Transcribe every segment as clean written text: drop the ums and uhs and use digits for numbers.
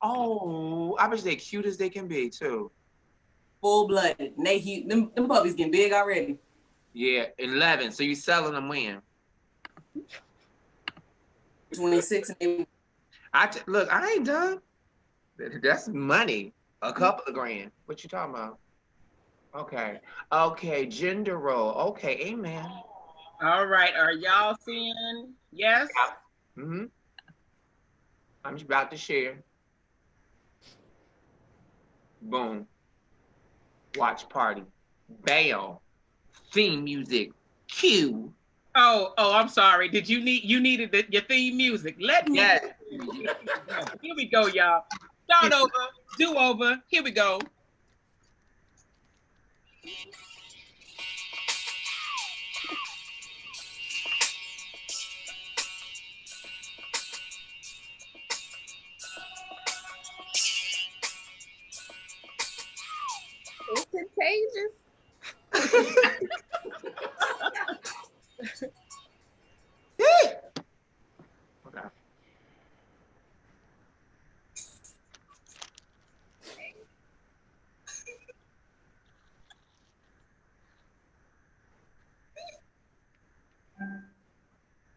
Oh, I bet they're cute as they can be too. Full-blooded. And they huge. Them puppies getting big already. Yeah, 11. So you selling them when? 26 and Look, I ain't done. That's money. A couple of grand. What you talking about? Okay. Okay, gender role. Okay, amen. All right. Are y'all seeing? Yes. Mm-hmm. I'm just about to share. Boom. Watch party. Bam. Theme music. Cue. Oh, I'm sorry. Did you needed your theme music? Let me. Yes. Here we go, y'all. Start over. Do over. Here we go. It's contagious. Okay.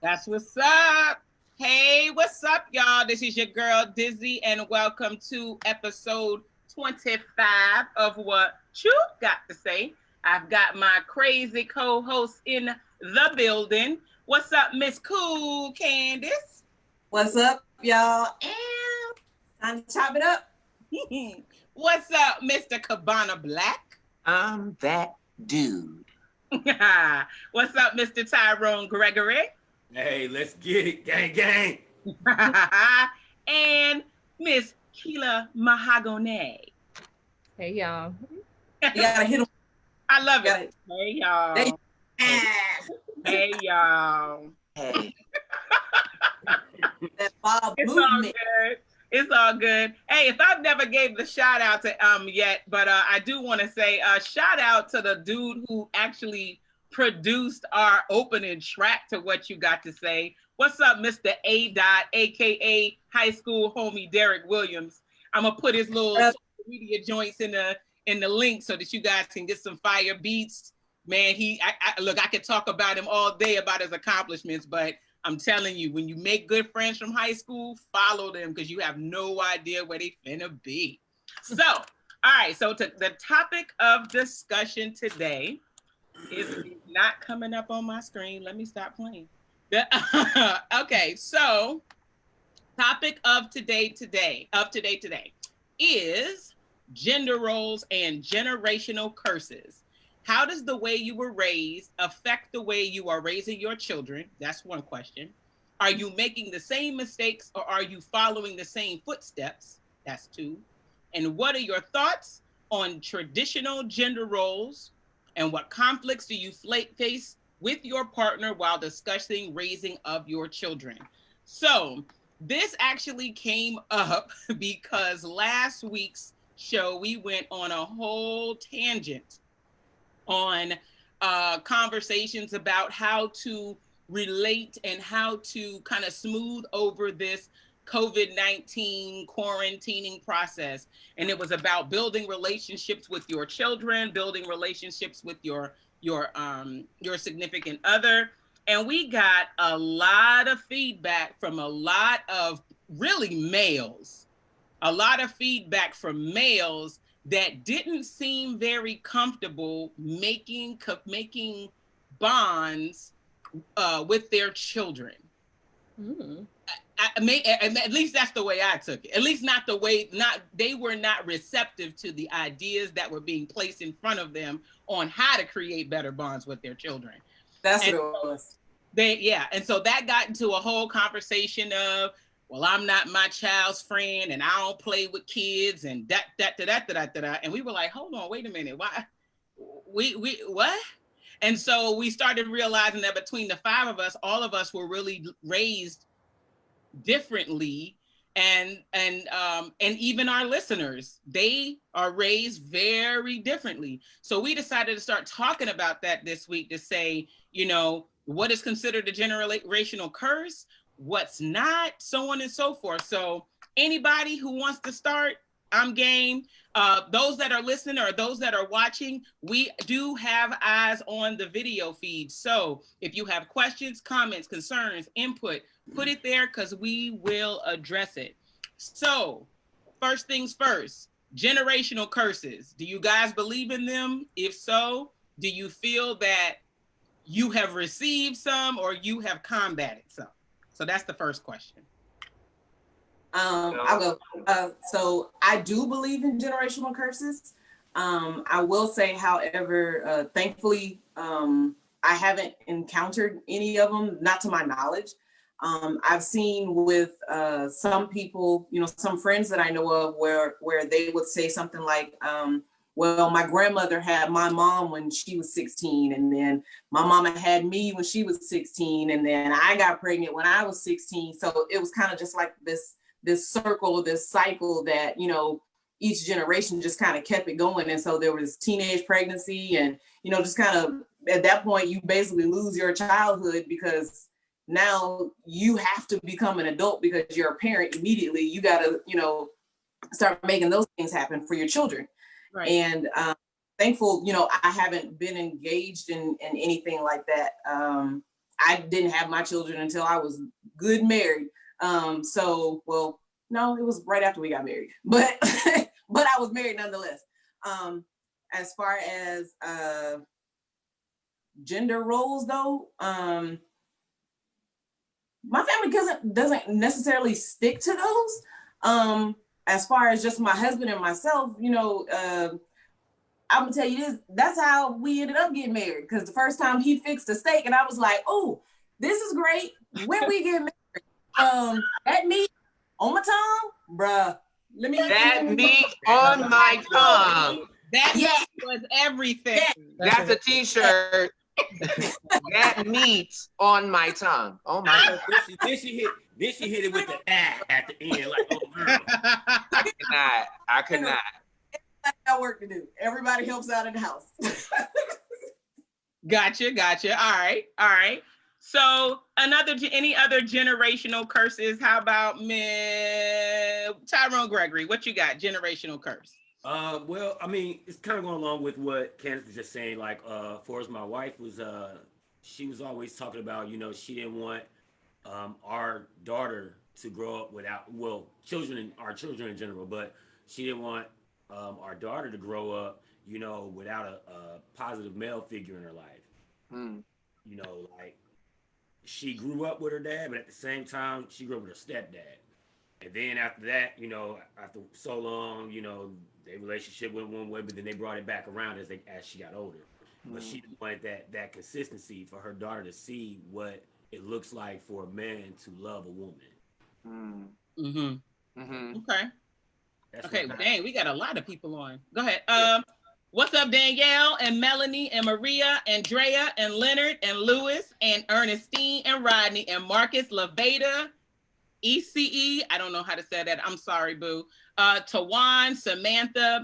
That's what's up. Hey, what's up, y'all? This is your girl Dizzy, and welcome to episode 25 of What You Got to Say. I've got my crazy co-host in the building. What's up, Miss Cool Candice? What's up, y'all? Time to chop it up. What's up, Mr. Cabana Black? I'm that dude. What's up, Mr. Tyrone Greggory? Hey, let's get it, gang, gang. And Miss Kela Mahogany. Hey, y'all. You gotta hit them. I love it. Hey, y'all. Hey, y'all. Hey. That Bob It's movement. all good. It's all good. Hey, if I've never gave the shout out to yet, but I do want to say shout out to the dude who actually produced our opening track to What You Got to Say. What's up, Mr. A. Dot, aka high school homie Derek Williams? I'm gonna put his little social media joints in the link so that you guys can get some fire beats. Man, look, I could talk about him all day about his accomplishments, but I'm telling you, when you make good friends from high school, follow them because you have no idea where they finna be. So, all right, so the topic of discussion today is not coming up on my screen. Let me stop playing. Okay, so topic of today is gender roles and generational curses. How does the way you were raised affect the way you are raising your children? That's one question. Are you making the same mistakes or are you following the same footsteps? That's two. And what are your thoughts on traditional gender roles? And what conflicts do you face with your partner while discussing raising of your children? So this actually came up because last week's show, we went on a whole tangent on conversations about how to relate and how to kind of smooth over this COVID-19 quarantining process. And it was about building relationships with your children, building relationships with your significant other. And we got a lot of feedback from a lot of really males, a lot of feedback from males that didn't seem very comfortable making bonds with their children. Mm. At least that's the way I took it. At least they were not receptive to the ideas that were being placed in front of them on how to create better bonds with their children. That's what it was. And so that got into a whole conversation of, well, I'm not my child's friend and I don't play with kids and that. And we were like, hold on, wait a minute. Why? What? And so we started realizing that between the five of us, all of us were really raised differently. And even our listeners, they are raised very differently. So we decided to start talking about that this week to say, what is considered a generational curse, what's not, so on and so forth. So Anybody who wants to start, I'm game. Those that are listening or those that are watching, we do have eyes on the video feed. So if you have questions, comments, concerns, input, put it there because we will address it. So first things first, generational curses. Do you guys believe in them? If so, do you feel that you have received some or you have combated some? So that's the first question. I'll go. So I do believe in generational curses. I will say, however, thankfully, I haven't encountered any of them, not to my knowledge. I've seen with some people, some friends that I know of where they would say something like, well, my grandmother had my mom when she was 16, and then my mama had me when she was 16, and then I got pregnant when I was 16. So it was kind of just like this circle, this cycle that, each generation just kind of kept it going. And so there was teenage pregnancy and, just kind of at that point, you basically lose your childhood because now you have to become an adult because you're a parent immediately. You got to, start making those things happen for your children. Right. And thankful, I haven't been engaged in anything like that. I didn't have my children until I was good married. So, well, no, it was right after we got married, but but I was married nonetheless. As far as gender roles, though, my family doesn't necessarily stick to those. As far as just my husband and myself, I'm gonna tell you this, that's how we ended up getting married. Because the first time he fixed a steak and I was like, oh, this is great. When we get married, that meat on my tongue, bruh. That meat on my tongue. That meat was everything. That's a t-shirt. That meat on my tongue. Oh my God. Then she hit it with the at the end, like, oh girl. I could not. I got work to do. Everybody helps out in the house. Gotcha. All right. So any other generational curses? How about Tyrone Greggory? What you got? Generational curse. Well, I mean, it's kind of going along with what Candice was just saying. Like, for as my wife was, she was always talking about, she didn't want our daughter to grow up without, our children in general, but she didn't want our daughter to grow up, without a positive male figure in her life. Like, she grew up with her dad, but at the same time, she grew up with her stepdad. And then after that, after so long, their relationship went one way, but then they brought it back around as she got older. But she wanted that consistency for her daughter to see what it looks like for a man to love a woman. Okay. Okay, dang, we got a lot of people on. Go ahead. What's up, Danielle and Melanie and Maria, Andrea and Leonard and Lewis and Ernestine and Rodney and Marcus, Laveda, ECE, I don't know how to say that. I'm sorry, boo. Tawan, Samantha,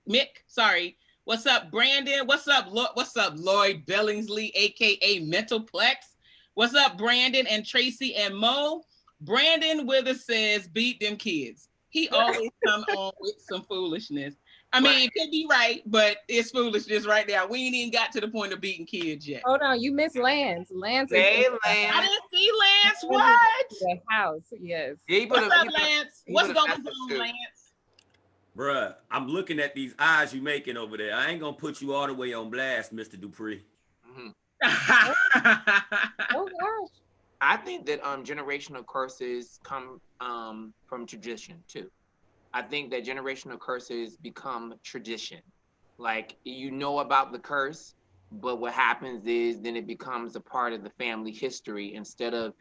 Mick, sorry. What's up, Brandon? What's up, Lloyd Billingsley, aka Mentalplex? What's up, Brandon and Tracy and Mo? Brandon Withers says, beat them kids. He always come on with some foolishness. I mean, it could be right, but it's foolishness right now. We ain't even got to the point of beating kids yet. Hold on, you missed Lance. Lance. Hey, Lance. I didn't see Lance. What? The house, yes. What's up, Lance? What's going on, Lance? Bruh, I'm looking at these eyes you making over there. I ain't gonna put you all the way on blast, Mr. Dupree. Oh gosh. I think that generational curses come from tradition too. I think that generational curses become tradition. Like, about the curse, but what happens is then it becomes a part of the family history instead of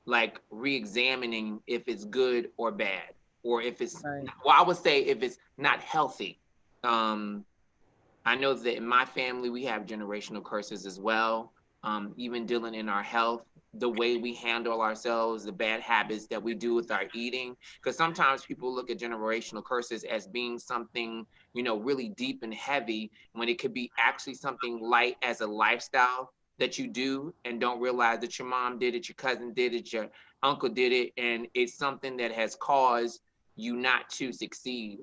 like re-examining if it's good or bad, or if it's, I would say if it's not healthy. I know that in my family, we have generational curses as well. Even dealing in our health, the way we handle ourselves, the bad habits that we do with our eating. Because sometimes people look at generational curses as being something, really deep and heavy, when it could be actually something light as a lifestyle that you do and don't realize that your mom did it, your cousin did it, your uncle did it, and it's something that has caused you not to succeed.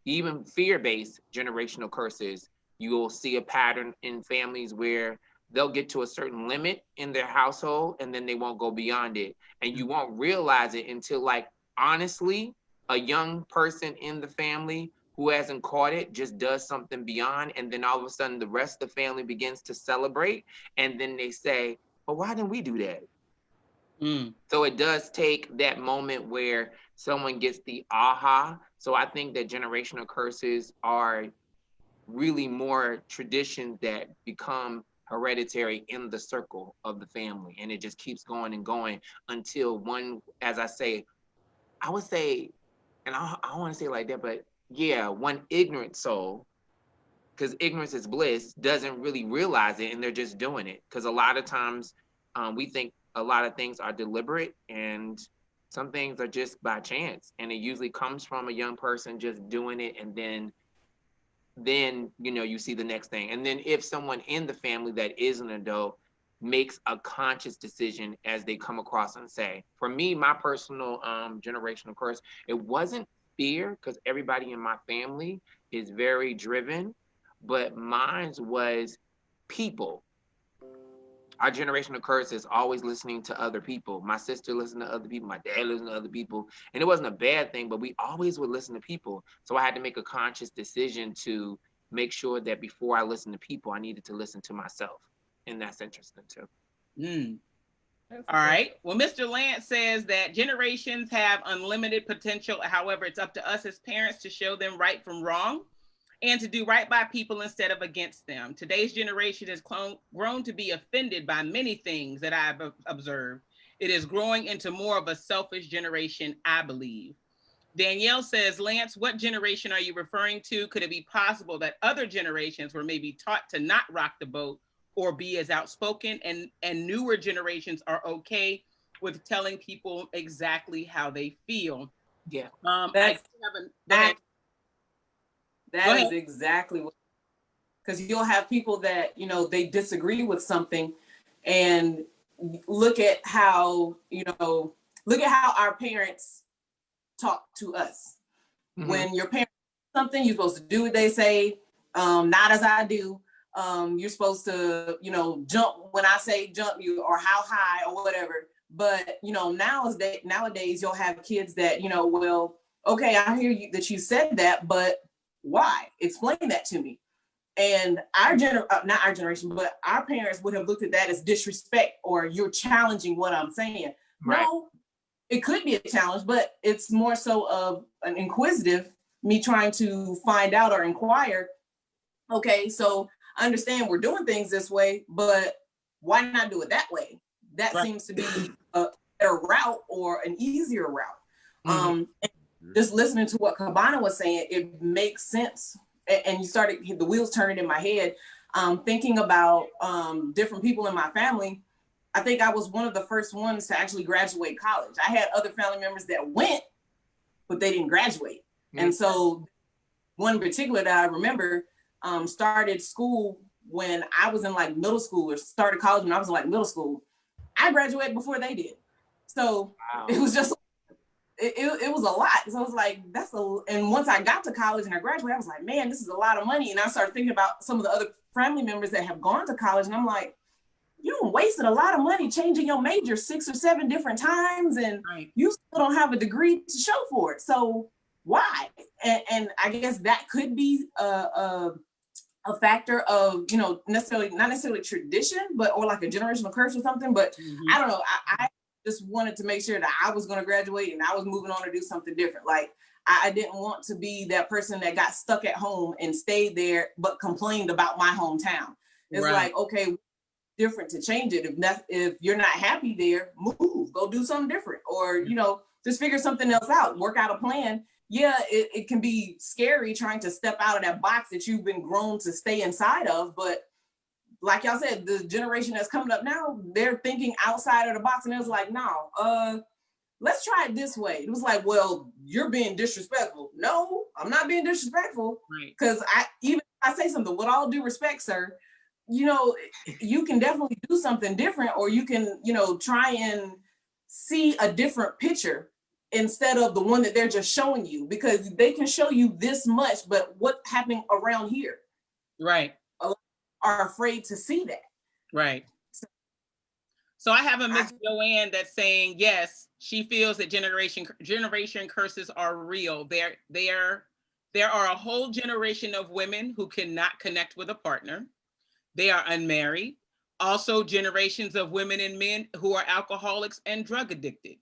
Even fear-based generational curses, you'll see a pattern in families where they'll get to a certain limit in their household and then they won't go beyond it. And you won't realize it until, like, honestly, a young person in the family who hasn't caught it just does something beyond, and then all of a sudden the rest of the family begins to celebrate, and then they say, well, why didn't we do that? So it does take that moment where someone gets the aha. So I think that generational curses are really more traditions that become hereditary in the circle of the family. And it just keeps going and going until one, as I say, I would say, and I don't want to say it like that, but yeah, one ignorant soul, because ignorance is bliss, doesn't really realize it and they're just doing it. Because a lot of times we think a lot of things are deliberate and some things are just by chance. And it usually comes from a young person just doing it, and then you see the next thing. And then if someone in the family that is an adult makes a conscious decision as they come across and say, for me, my personal generational curse, it wasn't fear, because everybody in my family is very driven, but mine was people. Our generational curse is always listening to other people. My sister listened to other people, my dad listened to other people, and it wasn't a bad thing, but we always would listen to people. So I had to make a conscious decision to make sure that before I listened to people, I needed to listen to myself. And that's interesting too. All right. Well, Mr. Lance says that generations have unlimited potential. However, it's up to us as parents to show them right from wrong and to do right by people instead of against them. Today's generation has grown to be offended by many things that I've observed. It is growing into more of a selfish generation, I believe. Danielle says, Lance, what generation are you referring to? Could it be possible that other generations were maybe taught to not rock the boat or be as outspoken, and newer generations are okay with telling people exactly how they feel? Yeah. That is exactly what, because you'll have people that, they disagree with something, and look at how our parents talk to us. Mm-hmm. When your parents do something, you're supposed to do what they say, not as I do. You're supposed to, jump when I say jump, or how high or whatever. But, nowadays you'll have kids that, well, okay, I hear you that you said that, but why? Explain that to me. And not our generation, but our parents would have looked at that as disrespect, or you're challenging what I'm saying. Right. No, it could be a challenge, but it's more so of an inquisitive, me trying to find out or inquire. Okay, so I understand we're doing things this way, but why not do it that way? That right. seems to be a better route or an easier route. Mm-hmm. Just listening to what Cabana was saying, it makes sense. And you started, the wheels turning in my head, thinking about different people in my family. I think I was one of the first ones to actually graduate college. I had other family members that went, but they didn't graduate. Mm-hmm. And so one in particular that I remember started school when I was in like middle school, or started college when I was in like middle school. I graduated before they did. So wow. It was just, it was a lot. So I was like, and once I got to college and I graduated, I was like, man, this is a lot of money. And I started thinking about some of the other family members that have gone to college. And I'm like, you wasted a lot of money changing your major 6 or 7 different times. And right. You still don't have a degree to show for it. So why? And I guess that could be a factor of, not necessarily tradition, or like a generational curse or something. But mm-hmm. I don't know. I just wanted to make sure that I was going to graduate and I was moving on to do something different. Like I didn't want to be that person that got stuck at home and stayed there, but complained about my hometown. It's right. Like, okay, different to change it. If you're not happy there, move, go do something different, or, just figure something else out, work out a plan. Yeah, it can be scary trying to step out of that box that you've been grown to stay inside of. But like y'all said, the generation that's coming up now, they're thinking outside of the box, and it was like, no, let's try it this way. It was like, well, you're being disrespectful. No, I'm not being disrespectful. Because even if I say something, with all due respect, sir, you can definitely do something different, or you can, try and see a different picture instead of the one that they're just showing you, because they can show you this much, but what's happening around here? Right. A lot are afraid to see that. Right. So I have a Miss Joanne that's saying, yes, she feels that generation curses are real. There are a whole generation of women who cannot connect with a partner. They are unmarried. Also, generations of women and men who are alcoholics and drug addicted.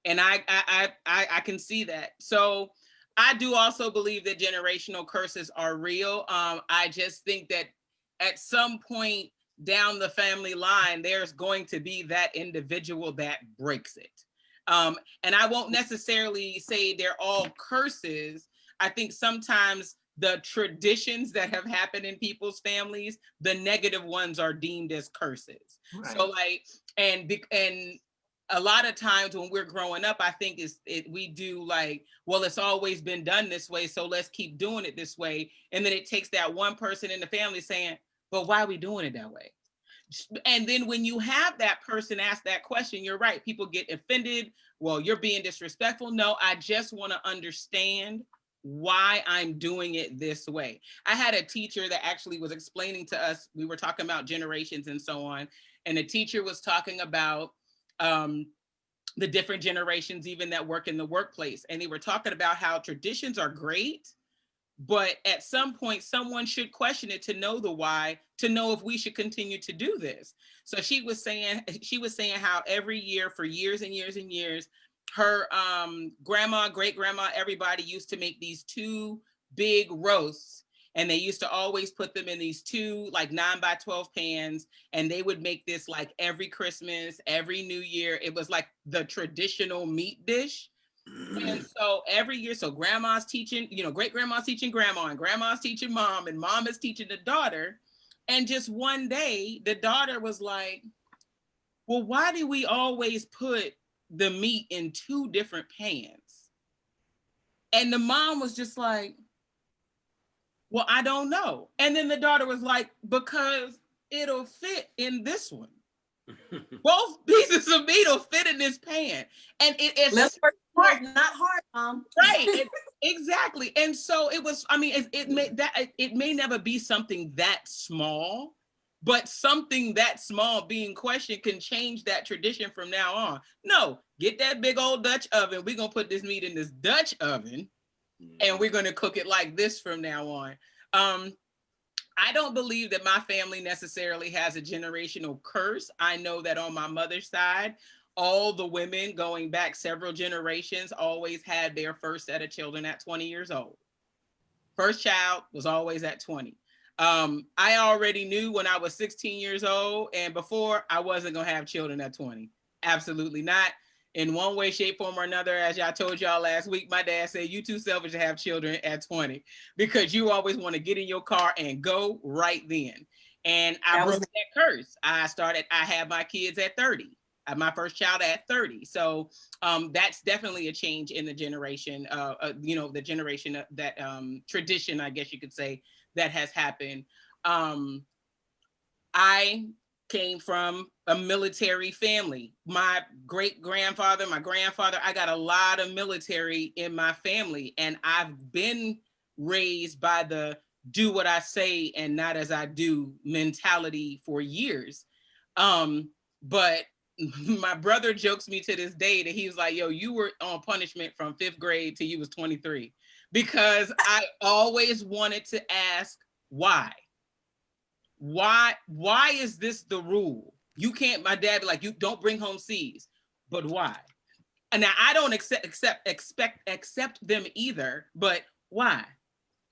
And I can see that. So I do also believe that generational curses are real. I just think that at some point down the family line, there's going to be that individual that breaks it. And I won't necessarily say they're all curses. I think sometimes the traditions that have happened in people's families, the negative ones are deemed as curses. Right. So like, and a lot of times when we're growing up, I think we do like, well, it's always been done this way, so let's keep doing it this way. And then it takes that one person in the family saying, but why are we doing it that way? And then when you have that person ask that question, you're right, people get offended. Well, you're being disrespectful. No, I just want to understand why I'm doing it this way. I had a teacher that actually was explaining to us, we were talking about generations and so on, and the teacher was talking about the different generations even that work in the workplace. And they were talking about how traditions are great, but at some point someone should question it to know the why, to know if we should continue to do this. So she was saying how every year for years and years and years, her grandma, great grandma, everybody used to make these 2 big roasts. And they used to always put them in these 2 like 9x12 pans. And they would make this like every Christmas, every New Year. It was like the traditional meat dish. And so every year, so grandma's teaching, great grandma's teaching grandma, and grandma's teaching mom, and mom is teaching the daughter. And just one day, the daughter was like, well, why do we always put the meat in 2 different pans? And the mom was just like, well, I don't know. And then the daughter was like, because it'll fit in this one. Both pieces of meat will fit in this pan. And it's less work, hard, not hard, Mom. Right. Exactly. And so it was, I mean, it may never be something that small, but something that small being questioned can change that tradition from now on. No, get that big old Dutch oven. We're going to put this meat in this Dutch oven, and we're going to cook it like this from now on. I don't believe that my family necessarily has a generational curse. I know that on my mother's side, all the women going back several generations always had their first set of children at 20 years old. First child was always at 20. I already knew when I was 16 years old and before, I wasn't going to have children at 20. Absolutely not. In one way, shape, form, or another, as I told y'all last week, my dad said, you too selfish to have children at 20 because you always want to get in your car and go right then. And I broke that curse. I had my kids at 30. I had my first child at 30. So that's definitely a change in the generation, the generation that tradition, I guess you could say, that has happened. I came from a military family. My great-grandfather, my grandfather, I got a lot of military in my family. And I've been raised by the do what I say and not as I do mentality for years. But my brother jokes me to this day that he was like, yo, you were on punishment from 5th grade till you was 23. Because I always wanted to ask why. Why is this the rule? You can't, my dad be like, you don't bring home C's, but why? And now I don't accept them either, but why?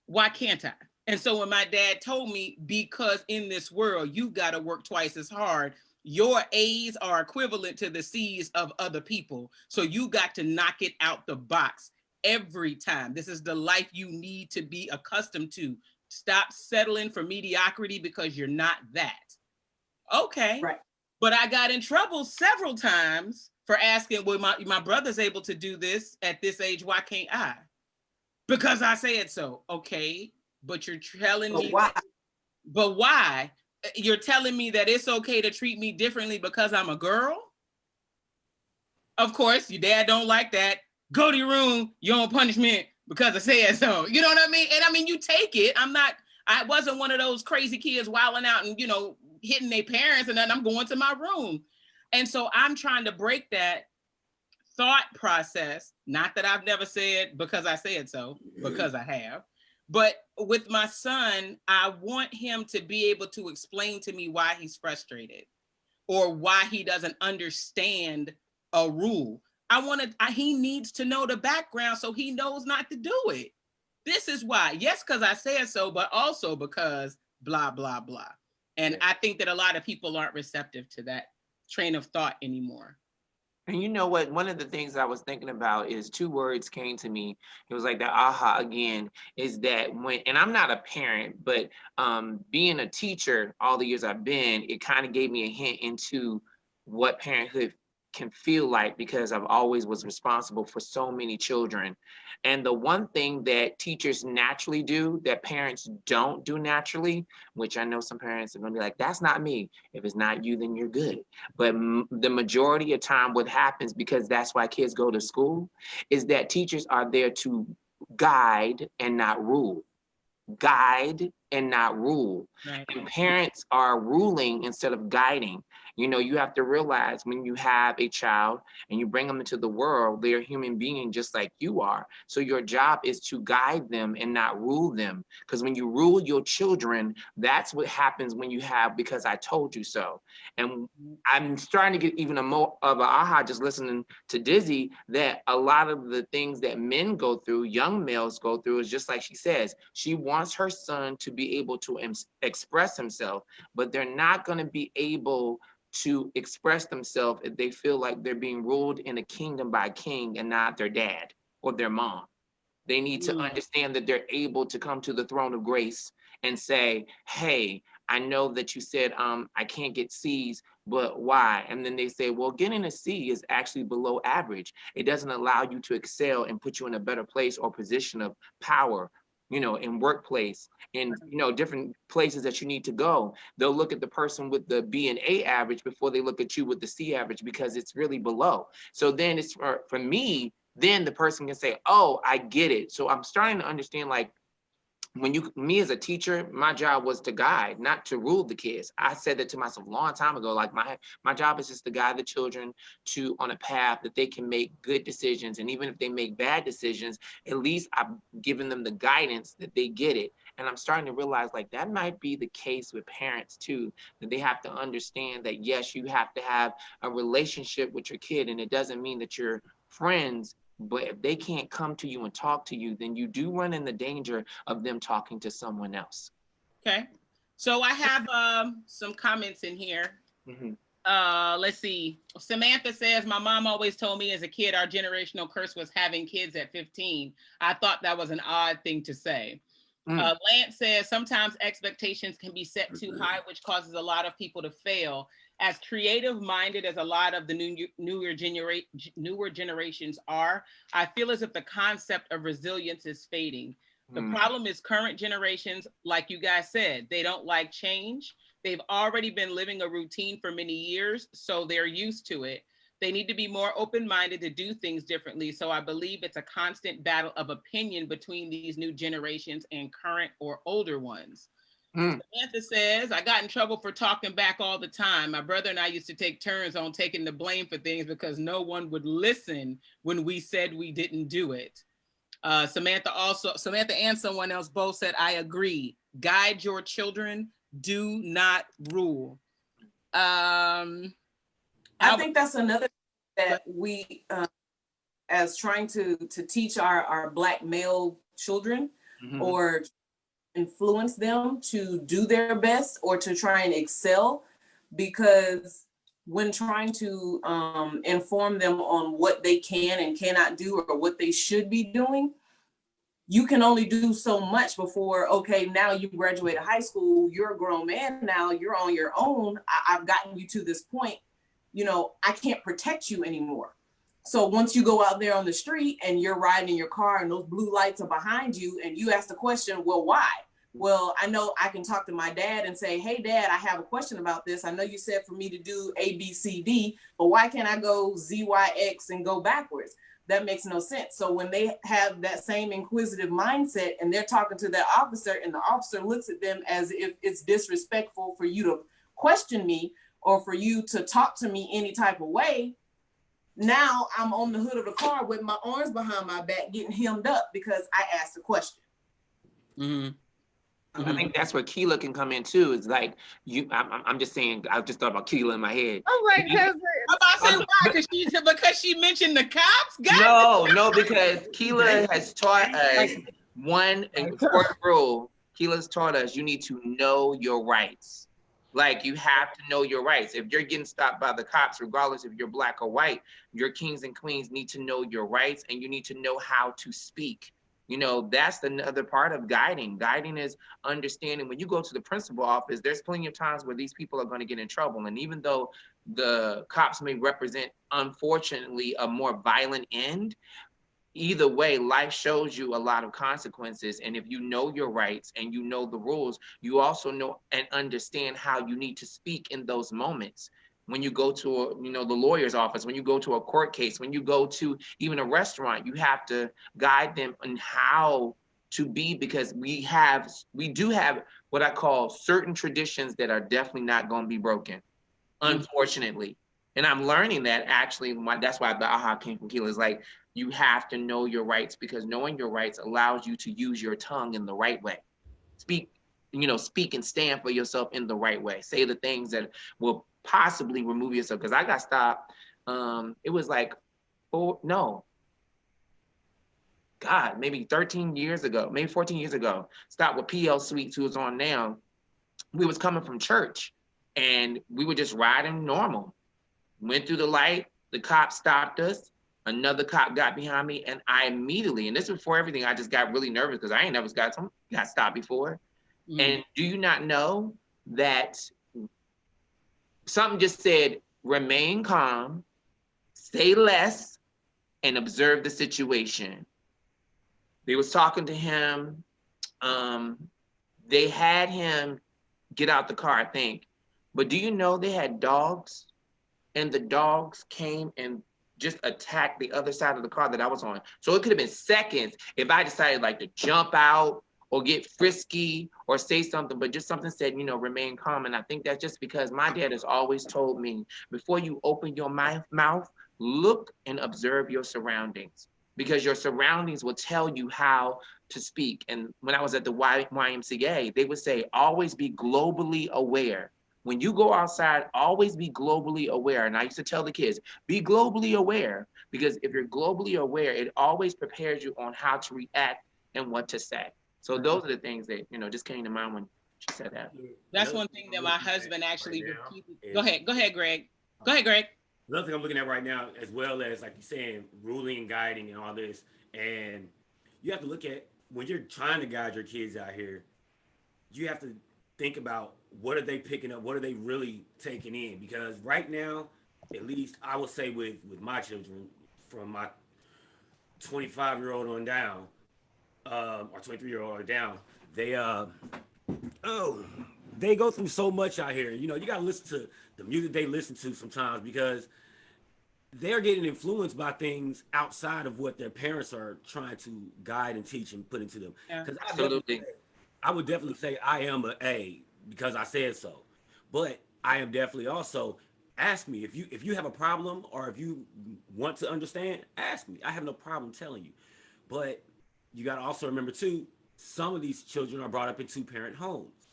Why can't I? And so when my dad told me, because in this world, you've got to work twice as hard. Your A's are equivalent to the C's of other people. So you got to knock it out the box every time. This is the life you need to be accustomed to. Stop settling for mediocrity because you're not that. Okay. Right. But I got in trouble several times for asking, well, my brother's able to do this at this age. Why can't I? Because I said so. Okay. But you're telling me why? But why? You're telling me that it's okay to treat me differently because I'm a girl? Of course, your dad don't like that. go to your room, you're on punishment because I said so. You know what I mean? And I mean, you take it. I wasn't one of those crazy kids wilding out and, hitting their parents and then I'm going to my room. And so I'm trying to break that thought process. Not that I've never said because I said so, because I have. But with my son, I want him to be able to explain to me why he's frustrated or why he doesn't understand a rule. He needs to know the background so he knows not to do it. This is why. Yes, because I said so, but also because blah, blah, blah. And I think that a lot of people aren't receptive to that train of thought anymore. And you know what? One of the things I was thinking about is 2 words came to me. It was like the aha again, is that and I'm not a parent, but being a teacher all the years I've been, it kind of gave me a hint into what parenthood can feel like, because I've always was responsible for so many children. And the one thing that teachers naturally do that parents don't do naturally, which I know some parents are going to be like, that's not me. If it's not you, then you're good. But the majority of time what happens, because that's why kids go to school, is that teachers are there to guide and not rule. Guide and not rule. Right. And parents are ruling instead of guiding. You have to realize when you have a child and you bring them into the world, they're a human being just like you are. So your job is to guide them and not rule them. Because when you rule your children, that's what happens when you have because I told you so. And I'm starting to get even more of an aha just listening to Dizzy, that a lot of the things that men go through, young males go through, is just like she says, she wants her son to be able to express himself, but they're not going to be able to express themselves if they feel like they're being ruled in a kingdom by a king and not their dad or their mom. They need to understand that they're able to come to the throne of grace and say, hey, I know that you said I can't get C's, but why? And then they say, well, getting a C is actually below average. It doesn't allow you to excel and put you in a better place or position of power, in workplace, in, different places that you need to go. They'll look at the person with the B and A average before they look at you with the C average, because it's really below. So then it's for me, then the person can say, oh, I get it. So I'm starting to understand, like, me as a teacher, my job was to guide, not to rule the kids. I said that to myself a long time ago. Like my job is just to guide the children on a path that they can make good decisions. And even if they make bad decisions, at least I've given them the guidance that they get it. And I'm starting to realize, like, that might be the case with parents too, that they have to understand that, yes, you have to have a relationship with your kid. And it doesn't mean that you're friends, but if they can't come to you and talk to you, then you do run in the danger of them talking to someone else. Okay. So I have some comments in here. Mm-hmm. Let's see. Samantha says, my mom always told me as a kid, our generational curse was having kids at 15. I thought that was an odd thing to say. Lance says, sometimes expectations can be set too high, which causes a lot of people to fail. As creative-minded as a lot of the newer generations are, I feel as if the concept of resilience is fading. The problem is current generations, like you guys said, they don't like change. They've already been living a routine for many years, so they're used to it. They need to be more open-minded to do things differently. So I believe it's a constant battle of opinion between these new generations and current or older ones. Samantha says, I got in trouble for talking back all the time. My brother and I used to take turns on taking the blame for things because no one would listen when we said we didn't do it. Samantha and someone else both said, I agree. Guide your children, do not rule. I think that's another that we, as trying to teach our Black male children, or influence them to do their best or to try and excel, because when trying to inform them on what they can and cannot do or what they should be doing, you can only do so much before, okay, now you graduated high school, you're a grown man now, you're on your own, I've gotten you to this point, I can't protect you anymore. So once you go out there on the street and you're riding in your car and those blue lights are behind you and you ask the question, well, why? Well, I know I can talk to my dad and say, hey, Dad, I have a question about this. I know you said for me to do A, B, C, D, but why can't I go Z, Y, X and go backwards? that makes no sense. So when they have that same inquisitive mindset and they're talking to that officer and the officer looks at them as if it's disrespectful for you to question me or for you to talk to me any type of way, now I'm on the hood of the car with my arms behind my back getting hemmed up because I asked a question. Mm-hmm. I think that's where Kela can come in too. It's like I'm just saying. I just thought about Kela in my head. I'm like, I'm about to say why? Because she mentioned the cops. No, because Kela has taught us one important rule. Kela's taught us you need to know your rights. Like you have to know your rights. If you're getting stopped by the cops, regardless if you're black or white, your kings and queens need to know your rights, and you need to know how to speak. You know, that's another part of guiding. Guiding is understanding when you go to the principal office, there's plenty of times where these people are going to get in trouble. And even though the cops may represent, unfortunately, a more violent end, either way, life shows you a lot of consequences. And if you know your rights and you know the rules, you also know and understand how you need to speak in those moments. When you go to the lawyer's office, when you go to a court case, when you go to even a restaurant, you have to guide them on how to be, because we do have what I call certain traditions that are definitely not going to be broken, unfortunately. And I'm learning that actually. That's why the aha came from Kela. Is like you have to know your rights, because knowing your rights allows you to use your tongue in the right way. Speak and stand for yourself in the right way. Say the things that will possibly remove yourself. Because I got stopped. It was like, maybe 13 years ago, maybe 14 years ago. Stopped with PL Sweets, who is on now. We was coming from church, and we were just riding normal. Went through the light. The cop stopped us. Another cop got behind me, and I immediately, and this was before everything, I just got really nervous because I ain't never got stopped before. And do you not know that something just said, remain calm, say less, and observe the situation. They was talking to him. They had him get out the car, I think. But do you know they had dogs? And the dogs came and just attacked the other side of the car that I was on. So it could have been seconds if I decided like to jump out or get frisky or say something, but just something said, remain calm. And I think that's just because my dad has always told me, before you open your mouth, look and observe your surroundings, because your surroundings will tell you how to speak. And when I was at the YMCA, they would say, always be globally aware. When you go outside, always be globally aware. And I used to tell the kids, be globally aware, because if you're globally aware, it always prepares you on how to react and what to say. So those are the things that, just came to mind when she said that. That's one thing that my husband actually repeated. Go ahead, Greg. Go ahead, Greg. Another thing I'm looking at right now, as well as, like you're saying, ruling and guiding and all this. And you have to look at, when you're trying to guide your kids out here, you have to think about, what are they picking up? What are they really taking in? Because right now, at least I would say with my children, from my 25-year-old on down, or 23-year-old or down, they go through so much out here. You got to listen to the music they listen to sometimes, because they're getting influenced by things outside of what their parents are trying to guide and teach and put into them. Because I would definitely say I am an A because I said so, but I am definitely also, ask me if you have a problem, or if you want to understand, ask me. I have no problem telling you. But you got to also remember too, some of these children are brought up in 2-parent homes.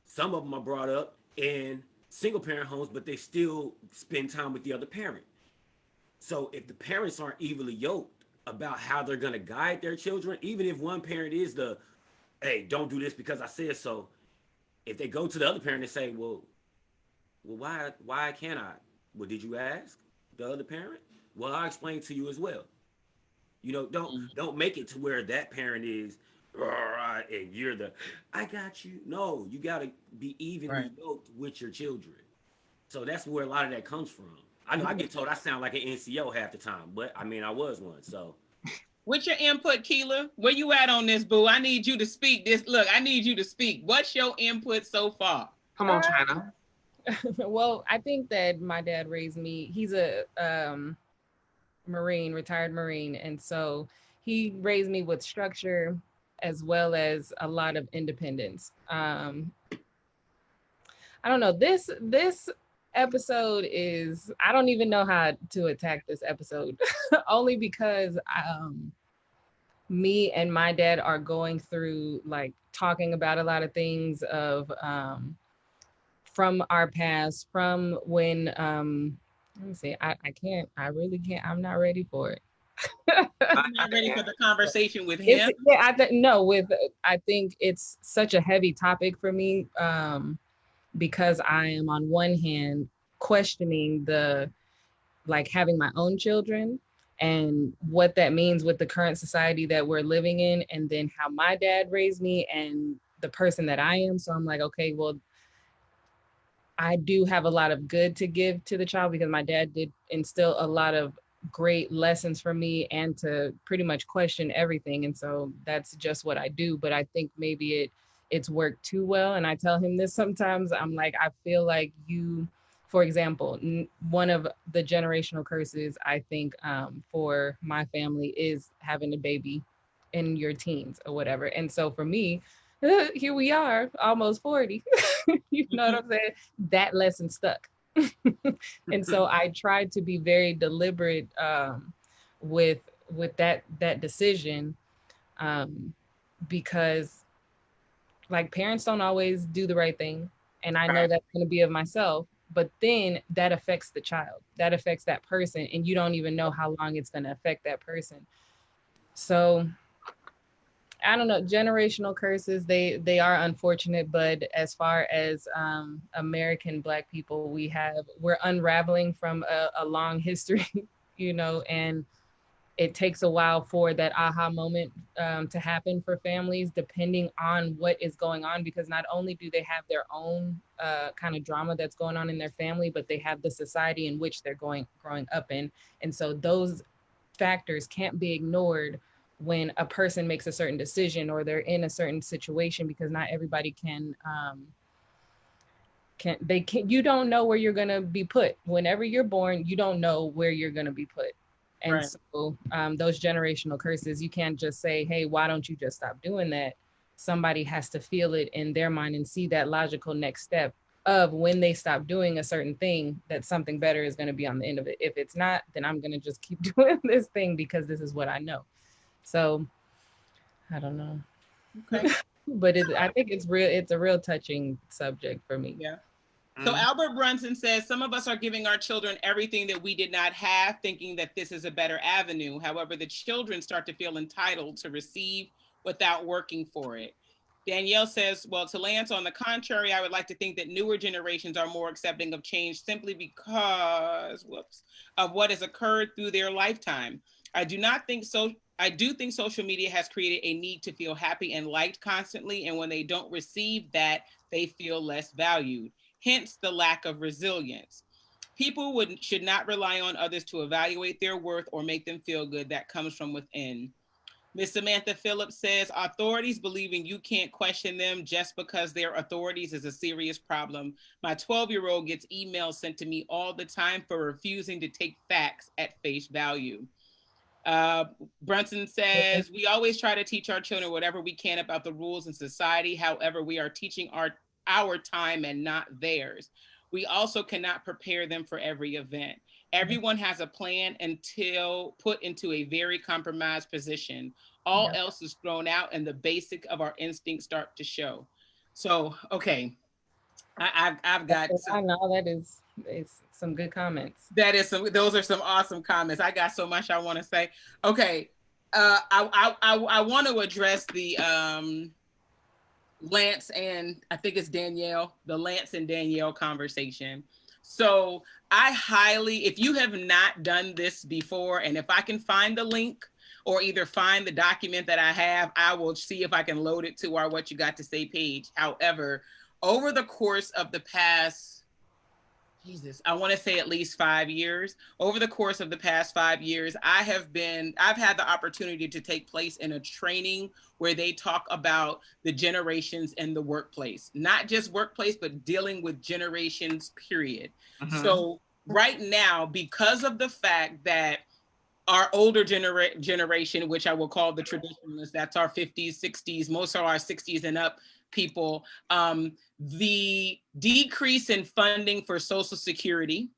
Some of them are brought up in single-parent homes, but they still spend time with the other parent. So if the parents aren't evenly yoked about how they're going to guide their children, even if one parent is the, hey, don't do this because I said so, if they go to the other parent and say, well, why can't I? Well, did you ask the other parent? Well, I'll explain to you as well. Don't make it to where that parent is, and you're the, I got you. No, you got to be evenly yoked with your children. So that's where a lot of that comes from. I know I get told I sound like an NCO half the time, but I mean, I was one. So what's your input, Kela? Where you at on this, boo? I need you to speak. I need you to speak. What's your input so far? Come on, China. Well, I think that my dad raised me. He's a Marine, retired Marine. And so he raised me with structure as well as a lot of independence. I don't know. This episode is, I don't even know how to attack this episode only because me and my dad are going through like talking about a lot of things of from our past, from when let me see, I really can't, I'm not ready for it. I'm not ready for the conversation with him. Yeah, no, with I think it's such a heavy topic for me because I am on one hand questioning the like having my own children and what that means with the current society that we're living in, and then how my dad raised me and the person that I am. So I'm like, okay, well, I do have a lot of good to give to the child because my dad did instill a lot of great lessons for me and to pretty much question everything. And so that's just what I do. But I think maybe it's worked too well. And I tell him this sometimes. I'm like, I feel like you, for example, one of the generational curses, I think, for my family is having a baby in your teens or whatever. And so for me, here we are, almost 40. You know what I'm saying? That lesson stuck. And so I tried to be very deliberate with that decision because like parents don't always do the right thing, and I know that's going to be of myself, but then that affects the child, that affects that person, and you don't even know how long it's going to affect that person. So I don't know, generational curses, they are unfortunate, but as far as American Black people, we're unraveling from a long history, you know, and it takes a while for that aha moment to happen for families, depending on what is going on, because not only do they have their own kind of drama that's going on in their family, but they have the society in which they're growing up in. And so those factors can't be ignored when a person makes a certain decision or they're in a certain situation, because not everybody can you don't know where you're going to be put. Whenever you're born, you don't know where you're going to be put. And Right. so those generational curses, you can't just say, hey, why don't you just stop doing that? Somebody has to feel it in their mind and see that logical next step of when they stop doing a certain thing, that something better is going to be on the end of it. If it's not, then I'm going to just keep doing this thing because this is what I know. So I don't know. Okay. But I think it's a real touching subject for me. Yeah. So Albert Brunson says, some of us are giving our children everything that we did not have, thinking that this is a better avenue. However, the children start to feel entitled to receive without working for it. Danielle says, well, to Lance, on the contrary, I would like to think that newer generations are more accepting of change simply because, of what has occurred through their lifetime. I do think social media has created a need to feel happy and liked constantly, and when they don't receive that, they feel less valued. Hence the lack of resilience. People should not rely on others to evaluate their worth or make them feel good. That comes from within. Miss Samantha Phillips says, authorities believing you can't question them just because they're authorities is a serious problem. My 12-year-old gets emails sent to me all the time for refusing to take facts at face value. Brunson says, we always try to teach our children whatever we can about the rules in society. However, we are teaching our time and not theirs. We also cannot prepare them for every event. Everyone has a plan until put into a very compromised position. All else is thrown out and the basic of our instincts start to show. So, okay. I've got I know it's some good comments. Those are some awesome comments. I got so much I want to say. Okay. I want to address the Lance and I think it's Danielle, the Lance and Danielle conversation. So I highly, if you have not done this before, and if I can find the link or either find the document that I have, I will see if I can load it to our What You Got to Say page. However, over the course of the past, I want to say at least 5 years. Over the course of the past 5 years, I've had the opportunity to take place in a training where they talk about the generations in the workplace, not just workplace, but dealing with generations, period. So right now, because of the fact that our older generation, which I will call the traditionalists, that's our 50s, 60s, most of our 60s and up people, the decrease in funding for Social Security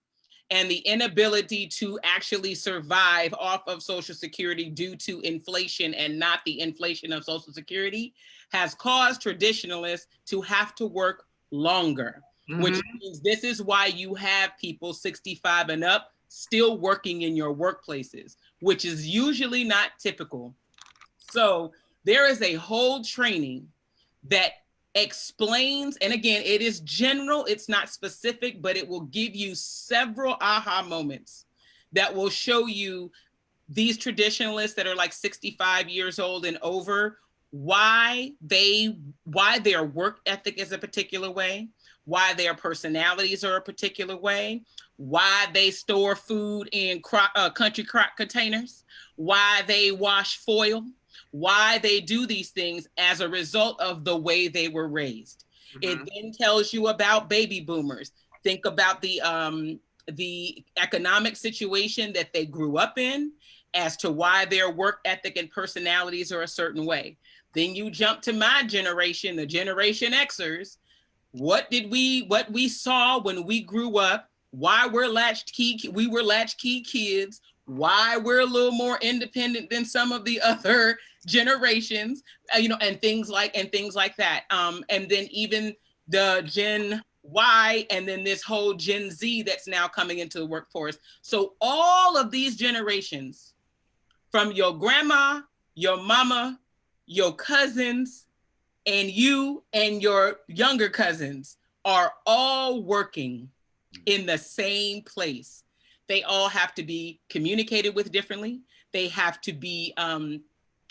and the inability to actually survive off of Social Security due to inflation and not the inflation of Social Security has caused traditionalists to have to work longer, which means this is why you have people 65 and up still working in your workplaces, which is usually not typical. So there is a whole training that explains, and again, it is general, it's not specific, but it will give you several aha moments that will show you these traditionalists that are like 65 years old and over, why their work ethic is a particular way, why their personalities are a particular way, why they store food in country crock containers, why they wash foil, why they do these things as a result of the way they were raised. It then tells you about baby boomers. Think about the economic situation that they grew up in as to why their work ethic and personalities are a certain way. Then you jump to my generation, the Generation Xers. What we saw when we grew up, why we were latchkey kids, why we're a little more independent than some of the other generations, and things like that. And then even the Gen Y, and then this whole Gen Z that's now coming into the workforce. So all of these generations, from your grandma, your mama, your cousins, and you and your younger cousins are all working in the same place. They all have to be communicated with differently. They have to be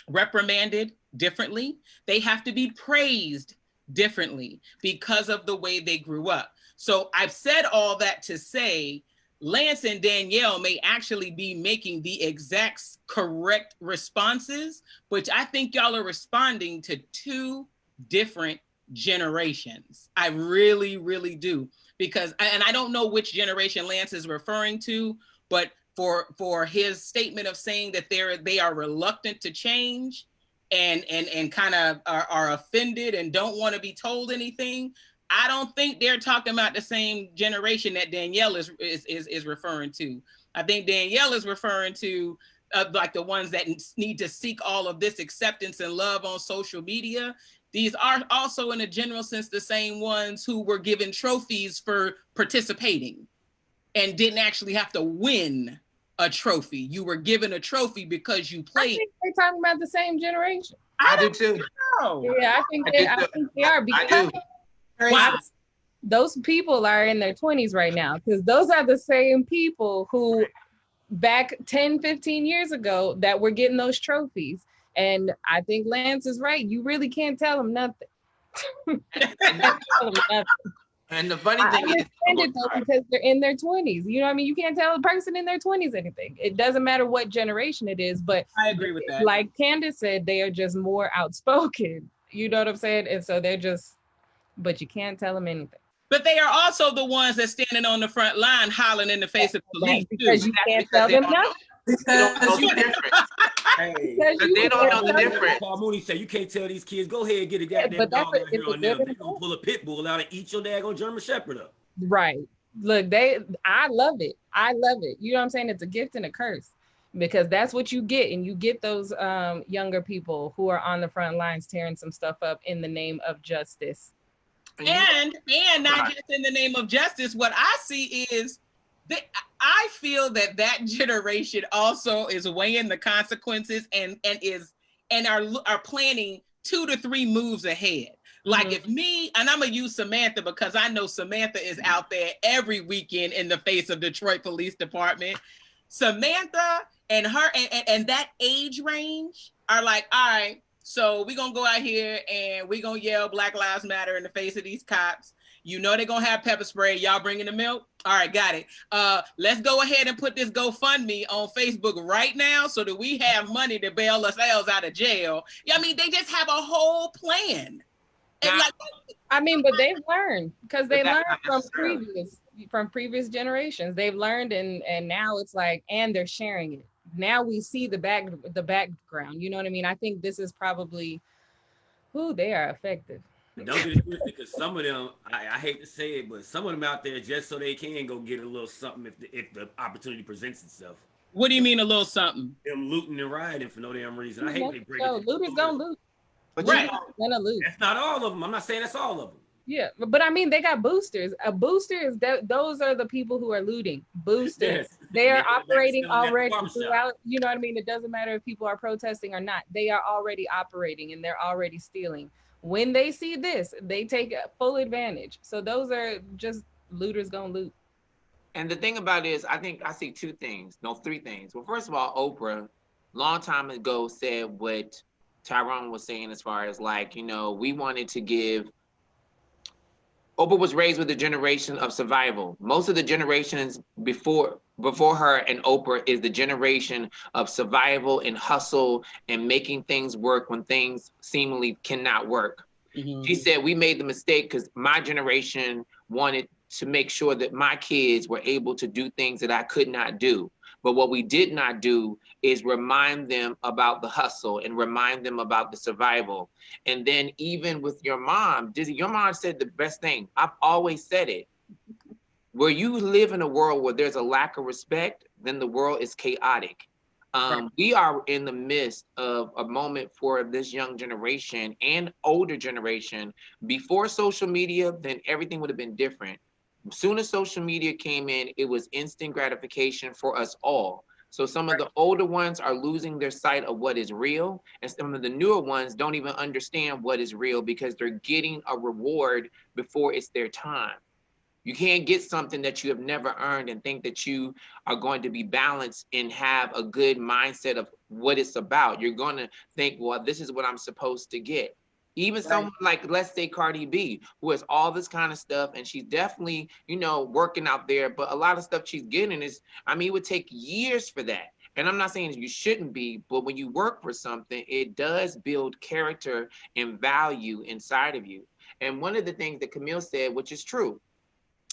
reprimanded differently. They have to be praised differently because of the way they grew up. So I've said all that to say Lance and Danielle may actually be making the exact correct responses, which I think y'all are responding to two different generations. I really, really do. Because, and I don't know which generation Lance is referring to, but for his statement of saying that they are reluctant to change and kind of are offended and don't want to be told anything, I don't think they're talking about the same generation that Danielle is referring to. I think Danielle is referring to like the ones that need to seek all of this acceptance and love on social media. These are also, in a general sense, the same ones who were given trophies for participating and didn't actually have to win a trophy. You were given a trophy because you played. I think they're talking about the same generation. I do too. Yeah, I think they are, because those people are in their 20s right now, because those are the same people who back 10, 15 years ago that were getting those trophies. And I think Lance is right. You really can't tell them nothing. And the funny thing is, because they're in their 20s. You know what I mean? You can't tell a person in their 20s anything. It doesn't matter what generation it is. But I agree with that. Like Candice said, they are just more outspoken. You know what I'm saying? And so they're just, but you can't tell them anything. But they are also the ones that's standing on the front line hollering in the face of police. Because you can't tell them nothing. Because they don't know the difference. They don't know the difference. Paul Mooney said, you can't tell these kids, go ahead and get a goddamn dog out here on them. They're going to pull a pit bull out and eat your daggone German Shepherd up. Right. Look, I love it. I love it. You know what I'm saying? It's a gift and a curse, because that's what you get. And you get those younger people who are on the front lines tearing some stuff up in the name of justice. And not just in the name of justice. What I see is I feel that generation also is weighing the consequences and are planning 2 to 3 moves ahead. Like if me, and I'm gonna use Samantha because I know Samantha is out there every weekend in the face of Detroit Police Department. Samantha and her and that age range are like, all right, so we're gonna go out here and we're gonna yell Black Lives Matter in the face of these cops. You know they're gonna have pepper spray. Y'all bringing the milk? All right, got it. Let's go ahead and put this GoFundMe on Facebook right now so that we have money to bail ourselves out of jail. I mean, they just have a whole plan. And but they've learned, because they learned from previous generations. They've learned, and now it's like, and they're sharing it. now we see the background. You know what I mean? I think this is probably who they are effective. But don't get it twisted, because some of them, I hate to say it, but some of them out there just so they can go get a little something if the opportunity presents itself. What do you mean a little something? Them looting and rioting for no damn reason. I hate when they break So it. looters gonna loot. But Right. Gonna loot. That's not all of them. I'm not saying that's all of them. Yeah, but I mean, they got boosters. A booster is that those are the people who are looting. Boosters. Yes. They are They go back operating to selling at the already barbershop. throughout. You know what I mean? It doesn't matter if people are protesting or not. They are already operating and they're already stealing. When they see this, they take full advantage. So those are just looters gonna loot. And the thing about it is, I think I see three things. Well, first of all, Oprah, long time ago, said what Tyrone was saying as far as like, we wanted to give. Oprah was raised with a generation of survival. Most of the generations before her and Oprah is the generation of survival and hustle and making things work when things seemingly cannot work. Mm-hmm. She said, we made the mistake because my generation wanted to make sure that my kids were able to do things that I could not do. But what we did not do is remind them about the hustle and remind them about the survival. And then even with your mom, your mom said the best thing. I've always said it. Where you live in a world where there's a lack of respect, then the world is chaotic. Right. We are in the midst of a moment for this young generation and older generation. Before social media, then everything would have been different. As soon as social media came in, it was instant gratification for us all. So some of the older ones are losing their sight of what is real, and some of the newer ones don't even understand what is real because they're getting a reward before it's their time. You can't get something that you have never earned and think that you are going to be balanced and have a good mindset of what it's about. You're going to think, well, this is what I'm supposed to get. Even someone like, let's say Cardi B, who has all this kind of stuff, and she's definitely, working out there, but a lot of stuff she's getting is, it would take years for that. And I'm not saying you shouldn't be, but when you work for something, it does build character and value inside of you. And one of the things that Camille said, which is true,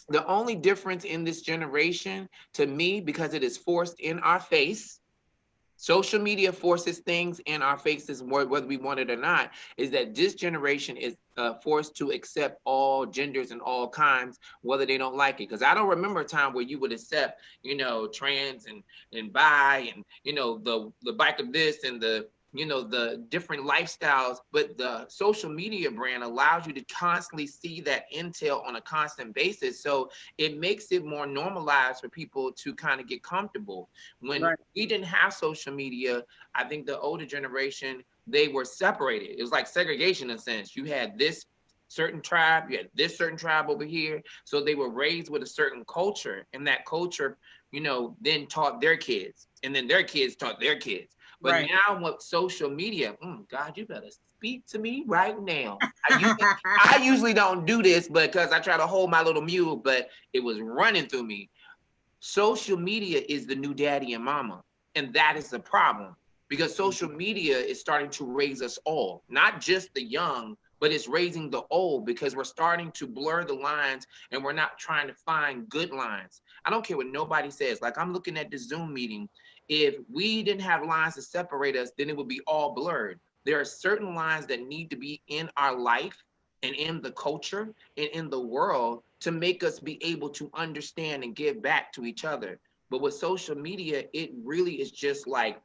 the only difference in this generation, to me, because it is forced in our face, social media forces things in our faces, whether we want it or not, is that this generation is forced to accept all genders and all kinds, whether they don't like it. Because I don't remember a time where you would accept, trans and bi and, the bike of this and the different lifestyles, but the social media brand allows you to constantly see that intel on a constant basis. So it makes it more normalized for people to kind of get comfortable. When we didn't have social media, I think the older generation, they were separated. It was like segregation in a sense. You had this certain tribe, you had this certain tribe over here. So they were raised with a certain culture, and that culture, then taught their kids, and then their kids taught their kids. But now with social media, God, you better speak to me right now. I usually don't do this because I try to hold my little mule, but it was running through me. Social media is the new daddy and mama. And that is the problem, because social media is starting to raise us all, not just the young, but it's raising the old, because we're starting to blur the lines and we're not trying to find good lines. I don't care what nobody says. Like, I'm looking at the Zoom meeting. If we didn't have lines to separate us, then it would be all blurred. There are certain lines that need to be in our life and in the culture and in the world to make us be able to understand and give back to each other. But with social media, it really is just like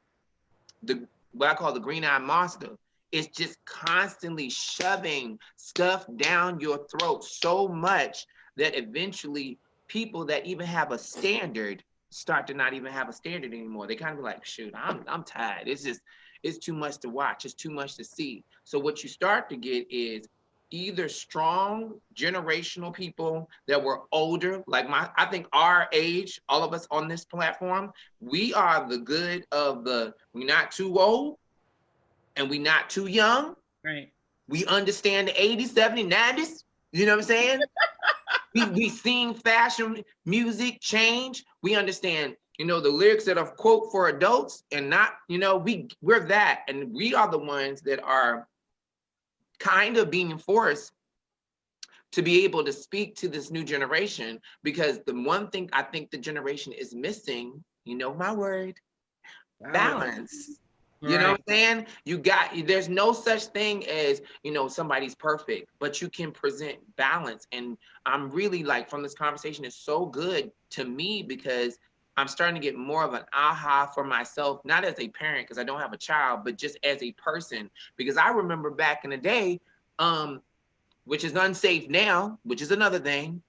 what I call the green-eyed monster. It's just constantly shoving stuff down your throat so much that eventually people that even have a standard start to not even have a standard anymore. They kind of be like, shoot, I'm tired. It's too much to watch. It's too much to see. So what you start to get is either strong generational people that were older, like I think our age, all of us on this platform, we are the good of we're not too old and we're not too young. Right. We understand the 80s, 70s, 90s. You know what I'm saying? we sing fashion music change. We understand, the lyrics that are quote for adults and not, we're that. And we are the ones that are kind of being forced to be able to speak to this new generation, because the one thing I think the generation is missing, my word, balance. You know what I'm saying? There's no such thing as, somebody's perfect, but you can present balance. And I'm really like, from this conversation, is so good to me because I'm starting to get more of an aha for myself, not as a parent, because I don't have a child, but just as a person. Because I remember back in the day, which is unsafe now, which is another thing.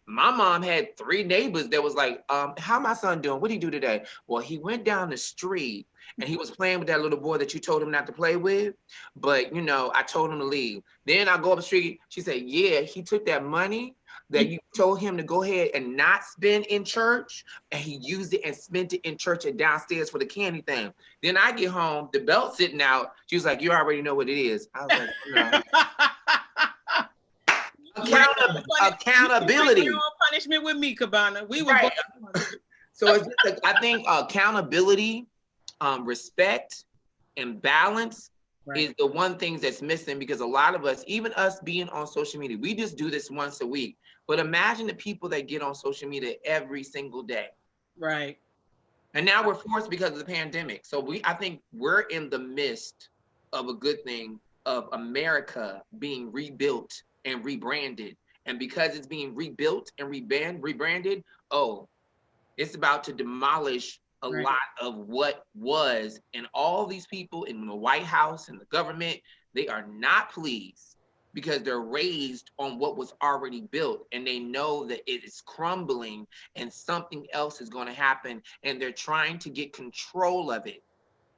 My mom had 3 neighbors that was like, how my son doing? What did he do today? Well, he went down the street and he was playing with that little boy that you told him not to play with. But, I told him to leave. Then I go up the street. She said, yeah, he took that money that you told him to go ahead and not spend in church. And he used it and spent it in church and downstairs for the candy thing. Then I get home, the belt sitting out. She was like, you already know what it is. I was like, no. Accountability. Your own punishment with me, Cabana. We were right. So it's just I think accountability, respect, and balance is the one thing that's missing, because a lot of us, even us being on social media, we just do this once a week. But imagine the people that get on social media every single day. Right. And now we're forced because of the pandemic. So I think we're in the midst of a good thing of America being rebuilt and rebranded. And because it's being rebuilt and rebranded, it's about to demolish a lot of what was. And all these people in the White House and the government, they are not pleased because they're raised on what was already built. And they know that it is crumbling and something else is going to happen. And they're trying to get control of it.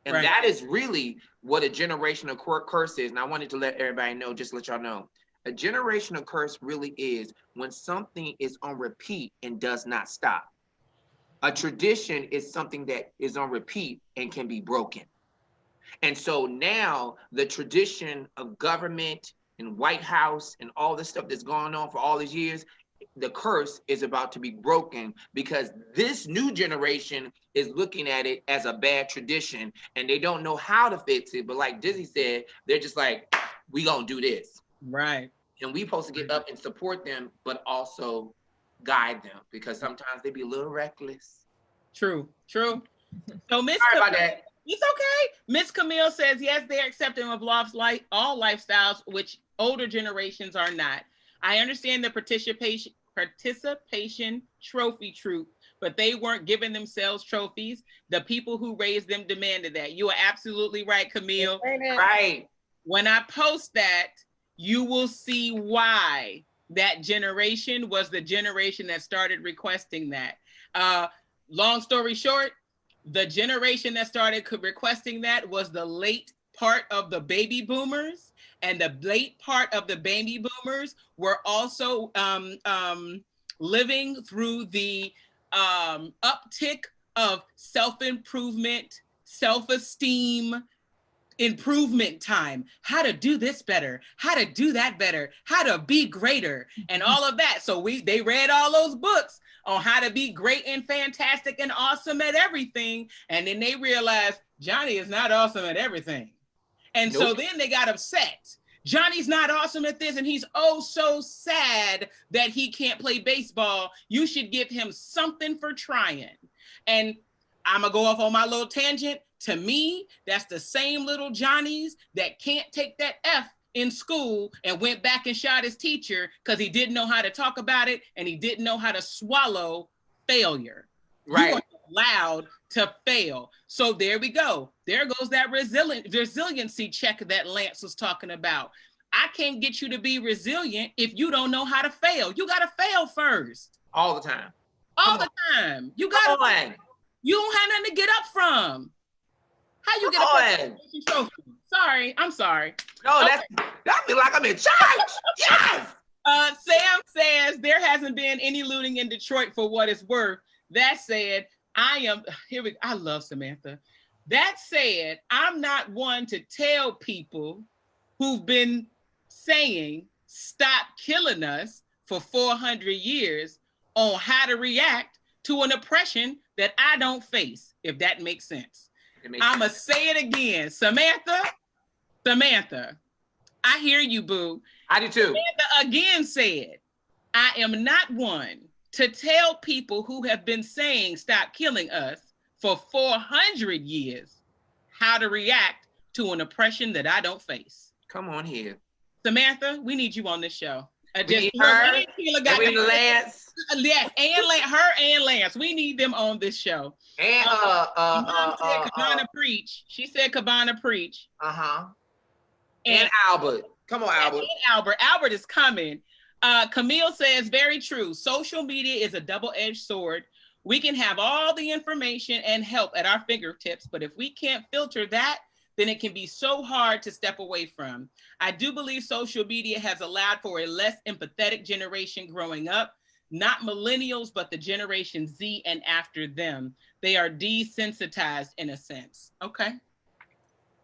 And that is really what a generational curse is. And I wanted to let everybody know, just let y'all know. A generational curse really is when something is on repeat and does not stop. A tradition is something that is on repeat and can be broken. And so now the tradition of government and White House and all this stuff that's gone on for all these years, the curse is about to be broken because this new generation is looking at it as a bad tradition and they don't know how to fix it. But like Dizzy said, they're just like, we gonna do this. Right. And we supposed to get up and support them, but also guide them because sometimes they be a little reckless. True. So Miss Sorry about that. It's okay. Miss Camille says, yes, they're accepting of all lifestyles, which older generations are not. I understand the participation trophy troop, but they weren't giving themselves trophies. The people who raised them demanded that. You are absolutely right, Camille. Right. When I post that, you will see why that generation was the generation that started requesting that. Long story short, the generation that started requesting that was the late part of the baby boomers, and the late part of the baby boomers were also living through the uptick of self-improvement, self-esteem, improvement time, how to do this better, how to do that better, how to be greater, and all of that. So they read all those books on how to be great and fantastic and awesome at everything. And then they realized Johnny is not awesome at everything. And so then they got upset. Johnny's not awesome at this, and he's so sad that he can't play baseball. You should give him something for trying. And I'm gonna go off on my little tangent. To me, that's the same little Johnnies that can't take that F in school and went back and shot his teacher because he didn't know how to talk about it and he didn't know how to swallow failure. Right. You are allowed to fail. So there we go. There goes that resiliency check that Lance was talking about. I can't get you to be resilient if you don't know how to fail. You got to fail first. All the time. All the time. You got to. You don't have nothing to get up from. How you get a trophy? Sorry, I'm sorry. No, that feel like I'm in church. Yes. Sam says there hasn't been any looting in Detroit for what it's worth. That said, I love Samantha. That said, I'm not one to tell people who've been saying stop killing us for 400 years on how to react to an oppression that I don't face, if that makes sense. I'm going to say it again. Samantha, I hear you, boo. I do too. Samantha again said, I am not one to tell people who have been saying stop killing us for 400 years how to react to an oppression that I don't face. Come on here. Samantha, we need you on this show. We need her. And we need Lance. Yes, and her and Lance. We need them on this show. And Cabana preach. She said Cabana preach. And Albert. Come on, Albert. And Albert. Albert is coming. Camille says, very true. Social media is a double-edged sword. We can have all the information and help at our fingertips, but if we can't filter that, then it can be so hard to step away from. I do believe social media has allowed for a less empathetic generation growing up, not millennials, but the Generation Z and after them. They are desensitized in a sense. Okay.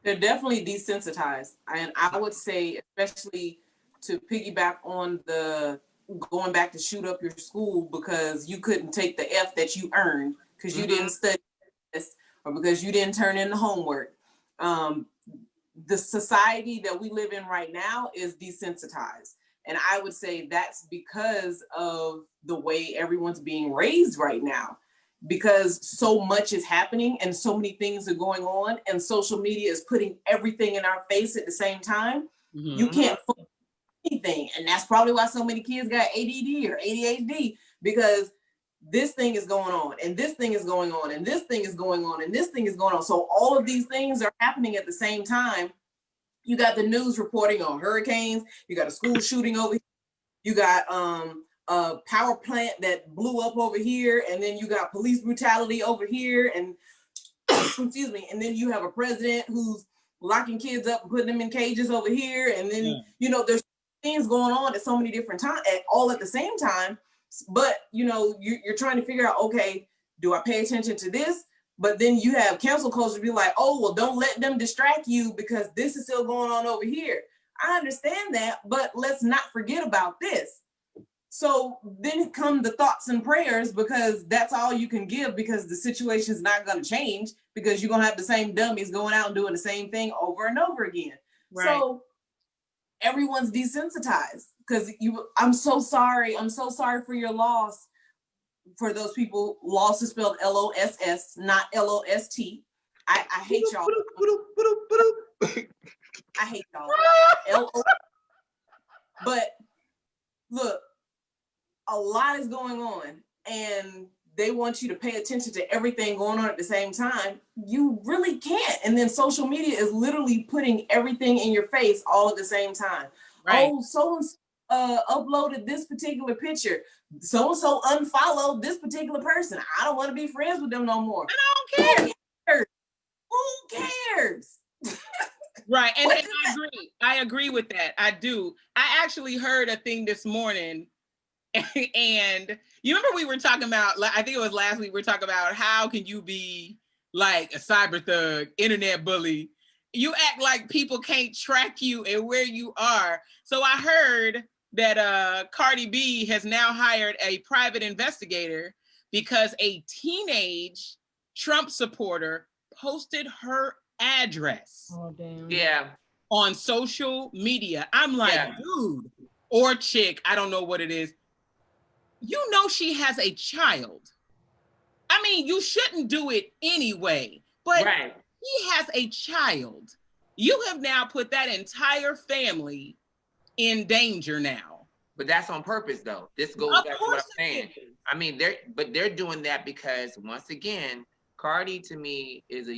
They're definitely desensitized. And I would say, especially to piggyback on the going back to shoot up your school because you couldn't take the F that you earned because you didn't study this or because you didn't turn in the homework. The society that we live in right now is desensitized. And I would say that's because of the way everyone's being raised right now, because so much is happening and so many things are going on and social media is putting everything in our face at the same time. You can't focus on anything. And that's probably why so many kids got ADD or ADHD, because this thing is going on and this thing is going on and this thing is going on and this thing is going on. So all of these things are happening at the same time. You got the news reporting on hurricanes. You got a school shooting over here. You got a power plant that blew up over here. And then you got police brutality over here. And excuse me. And then you have a president who's locking kids up and putting them in cages over here. And then, you know, there's things going on at so many different times, all at the same time. But, you know, you're trying to figure out, okay, do I pay attention to this? But then you have cancel culture be like, oh, well, don't let them distract you because this is still going on over here. I understand that, but let's not forget about this. So then come the thoughts and prayers, because that's all you can give, because the situation is not going to change, because you're going to have the same dummies going out and doing the same thing over and over again. Right. So everyone's desensitized because I'm so sorry. I'm so sorry for your loss. For those people, loss is spelled LOSS, not LOST. I hate y'all. I hate y'all. But look, a lot is going on and they want you to pay attention to everything going on at the same time. You really can't. And then social media is literally putting everything in your face all at the same time. Right. Oh, so-and-so uploaded this particular picture. So-and-so unfollowed this particular person. I don't want to be friends with them no more. I don't care. Who cares? Right. And I agree with that. I do. I actually heard a thing this morning. And you remember we were talking about, I think it was last week, we were talking about how can you be like a cyber thug, internet bully? You act like people can't track you and where you are. So I heard that Cardi B has now hired a private investigator because a teenage Trump supporter posted her address. Oh, damn. Yeah. On social media. I'm like, dude, or chick, I don't know what it is. You know she has a child. I mean, you shouldn't do it anyway, but he has a child. You have now put that entire family in danger now. But that's on purpose, though. This goes back to what I'm saying. I mean, they're doing that because, once again, Cardi to me is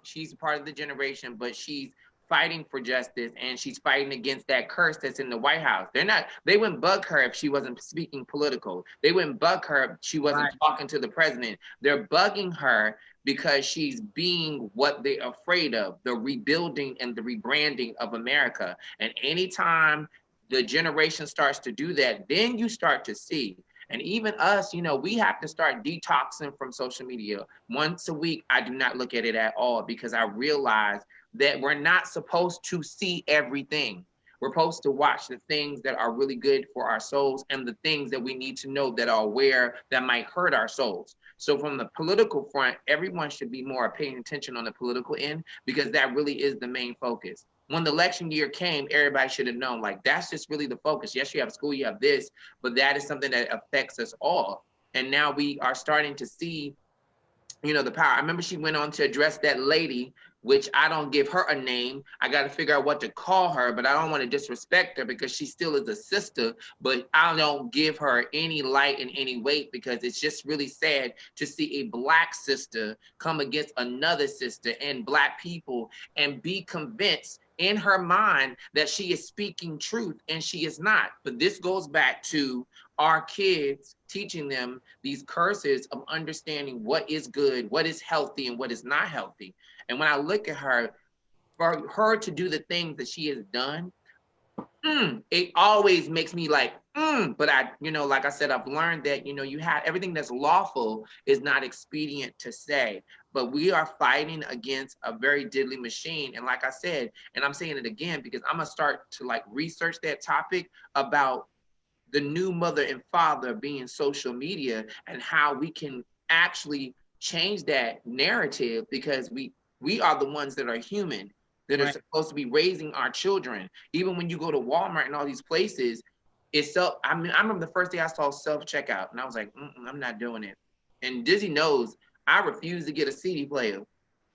she's part of the generation, but she's fighting for justice and she's fighting against that curse that's in the White House. They wouldn't bug her if she wasn't speaking political. They wouldn't bug her if she wasn't talking to the president. They're bugging her because she's being what they're afraid of, the rebuilding and the rebranding of America. And anytime the generation starts to do that, then you start to see. And even us, we have to start detoxing from social media. Once a week, I do not look at it at all because I realize that we're not supposed to see everything. We're supposed to watch the things that are really good for our souls and the things that we need to know that are aware that might hurt our souls. So from the political front, everyone should be more paying attention on the political end because that really is the main focus. When the election year came, everybody should have known, like, that's just really the focus. Yes, you have school, you have this, but that is something that affects us all. And now we are starting to see you know, the power. I remember she went on to address that lady, which I don't give her a name. I got to figure out what to call her, but I don't want to disrespect her because she still is a sister, but I don't give her any light and any weight because it's just really sad to see a Black sister come against another sister and Black people and be convinced in her mind that she is speaking truth and she is not. But this goes back to our kids, teaching them these curses of understanding what is good, what is healthy, and what is not healthy. And when I look at her, for her to do the things that she has done, it always makes me like, but I, you know, like I said, I've learned that, you know, you have everything that's lawful is not expedient to say, but we are fighting against a very deadly machine. And like I said, and I'm saying it again, because I'm gonna start to like research that topic about the new mother and father being social media and how we can actually change that narrative, because we are the ones that are human, that are supposed to be raising our children. Even when you go to Walmart and all these places, it's self. I mean, I remember the first day I saw self-checkout and I was like, I'm not doing it. And Dizzy knows I refuse to get a CD player.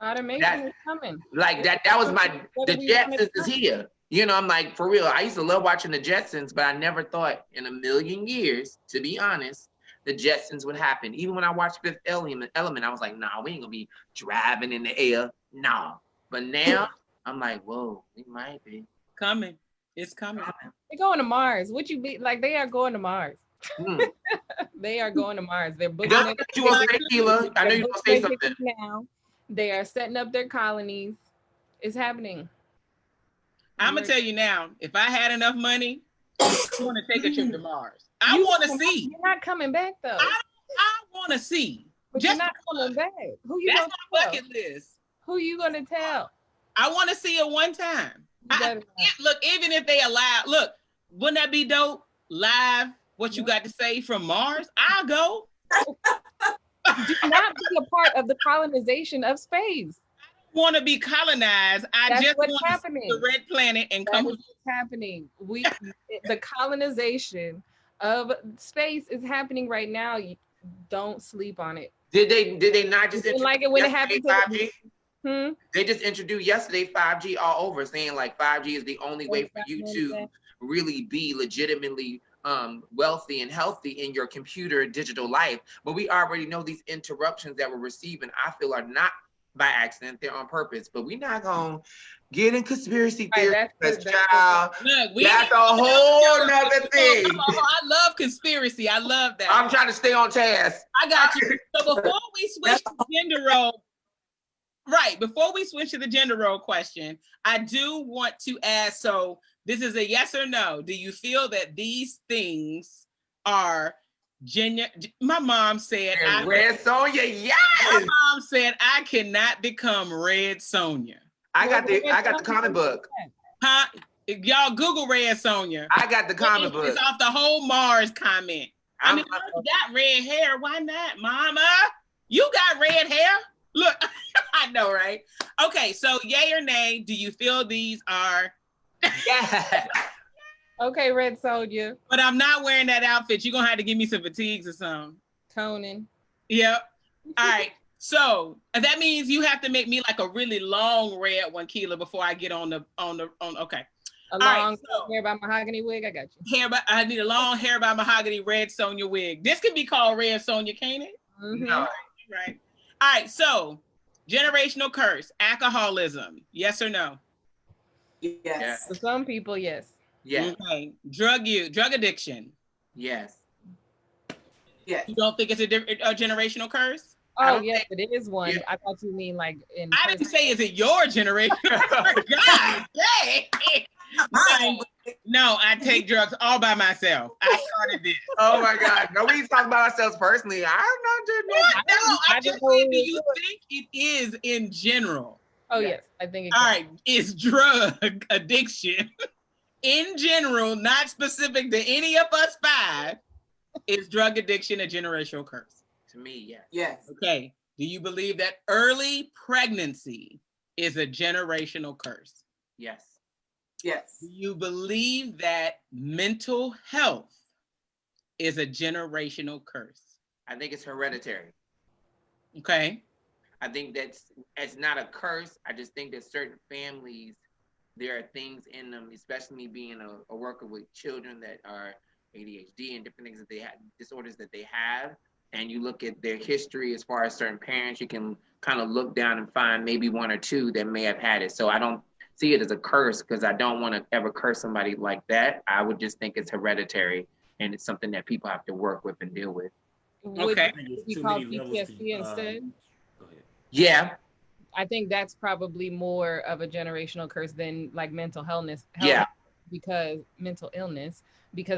Automation is coming. Like that was my, the Jetsons is here. You know, I'm like, for real, I used to love watching the Jetsons, but I never thought in a million years, to be honest, the Jetsons would happen. Even when I watched Fifth Element, I was like, nah, we ain't gonna be driving in the air. Nah. But now I'm like, whoa, it might be. Coming. It's coming. They're going to Mars. What you be like? They are going to Mars. They are going to Mars. They're booking it. You want to say, Kela? I know you want to say something. Now they are setting up their colonies. It's happening. I'm gonna tell you now. If I had enough money, I want to take a trip to Mars. I want to see. You're not coming back though. I want to see. But you're not coming back. Who you? That's my bucket list. Who you gonna tell? I want to see it one time. Look, even if they allow, look, wouldn't that be dope? Live, what you got to say from Mars? I'll go. Do not be a part of the colonization of space. I don't want to be colonized. I just want to see the red planet and come. That's what's happening. The colonization of space is happening right now. You don't sleep on it. Did they not just like it when it happened to 5G? They just introduced yesterday 5G all over, saying like 5G is the only way for you to really be legitimately wealthy and healthy in your computer digital life. But we already know these interruptions that we're receiving, I feel, are not by accident, they're on purpose. But we're not gonna get in conspiracy theory, that's a whole nother thing. I love conspiracy. I love that. I'm trying to stay on task. I got you. So before we switch to gender role, before we switch to the gender role question, I do want to ask, so this is a yes or no. Do you feel that these things are my mom said Red Sonja, yes. My mom said I cannot become Red Sonja. I got the comic book. Huh? Y'all Google Red Sonja. I got the comic book. It's off the whole Mars comment. I mean, you got red hair. Why not, Mama? You got red hair? Look, I know, right? Okay, so yay or nay, do you feel these are? Yeah. Okay, Red Sonja. But I'm not wearing that outfit. You're going to have to give me some fatigues or something. Toning. Yep. All right. So that means you have to make me like a really long red one, Kela, before I get on okay. A long hair by mahogany wig. I got you. I need a long hair by mahogany red Sonja wig. This could be called Red Sonja, can't it? Mm-hmm. No. Right. All right. So generational curse, alcoholism. Yes or no? Yes. For some people, yes. Yeah. Okay. Drug addiction. Yes. Yeah. You don't think it's a generational curse? Oh, yes, it is one. Yeah. I thought you mean like in. I didn't say is it your generation. God dang. No, I take drugs all by myself. I started this. Oh my God. No, we talk about ourselves personally. I'm not doing that. No, I'm just saying, do you think it is in general? Oh, yes. I think it all right. It's drug addiction in general, not specific to any of us five. Is drug addiction a generational curse? To me, yes. Yes. Okay. Do you believe that early pregnancy is a generational curse? Yes. Yes. Do you believe that mental health is a generational curse? I think it's hereditary. Okay. I think it's not a curse. I just think that certain families, there are things in them, especially me being a worker with children that are ADHD and different things that they have, disorders that they have, and you look at their history as far as certain parents, you can kind of look down and find maybe one or two that may have had it. So I don't see it as a curse because I don't want to ever curse somebody like that. I would just think it's hereditary and it's something that people have to work with and deal with. Okay. Would we call PTSD instead? Go ahead. Yeah. I think that's probably more of a generational curse than like mental illness. Yeah. Because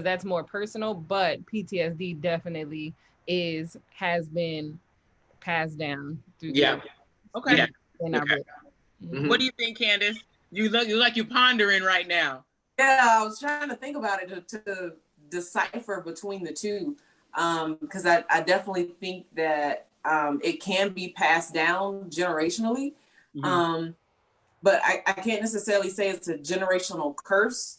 that's more personal, but PTSD definitely has been passed down through Yeah. Okay. Yeah. in our Okay. book. Mhm. What do you think, Candice? You look like you're pondering right now. Yeah, I was trying to think about it to decipher between the two, because I definitely think that it can be passed down generationally, but I can't necessarily say it's a generational curse.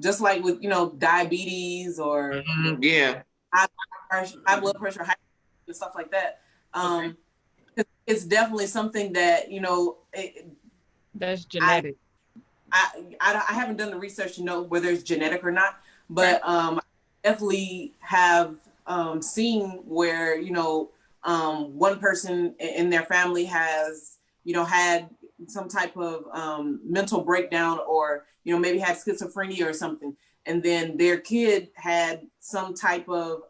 Just like with diabetes or Yeah. high blood pressure, high and stuff like that. It's definitely something that That's genetic. I haven't done the research to know whether it's genetic or not, but I definitely have seen where one person in their family has had some type of mental breakdown, or maybe had schizophrenia or something, and then their kid had some type of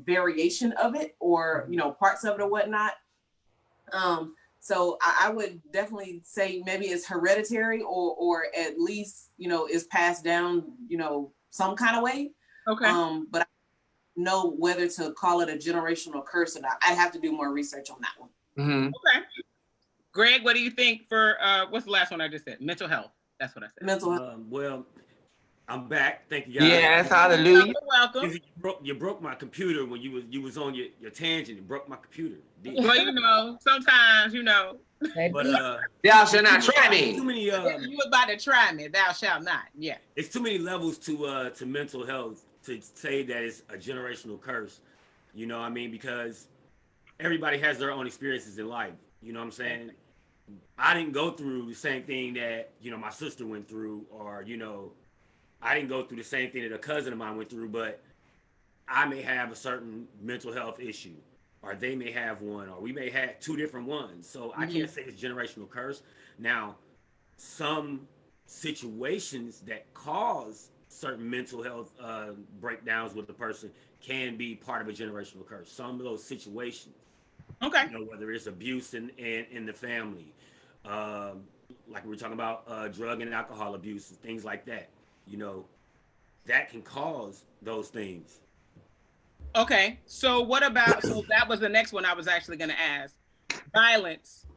variation of it, or parts of it or whatnot. So I would definitely say maybe it's hereditary, or at least is passed down some kind of way. Okay. But I don't know whether to call it a generational curse or not. I'd have to do more research on that one. Mm-hmm. Okay. Greg, what do you think for what's the last one I just said? Mental health. That's what I said. Mental health. Well, I'm back. Thank you, guys. Yes, hallelujah. You're welcome. You broke my computer when you was on your tangent. You broke my computer. Well, sometimes But Thou shalt not try me. too many. you about to try me, thou shalt not. Yeah. It's too many levels to mental health to say that it's a generational curse. You know what I mean? Because everybody has their own experiences in life. You know what I'm saying? I didn't go through the same thing that my sister went through, or I didn't go through the same thing that a cousin of mine went through, but I may have a certain mental health issue, or they may have one, or we may have two different ones. So I can't say it's generational curse. Now, some situations that cause certain mental health breakdowns with the person can be part of a generational curse. Some of those situations, Okay. whether it's abuse in the family, like we were talking about drug and alcohol abuse and things like that. That can cause those things. Okay. So what about? So that was the next one I was actually going to ask. Violence,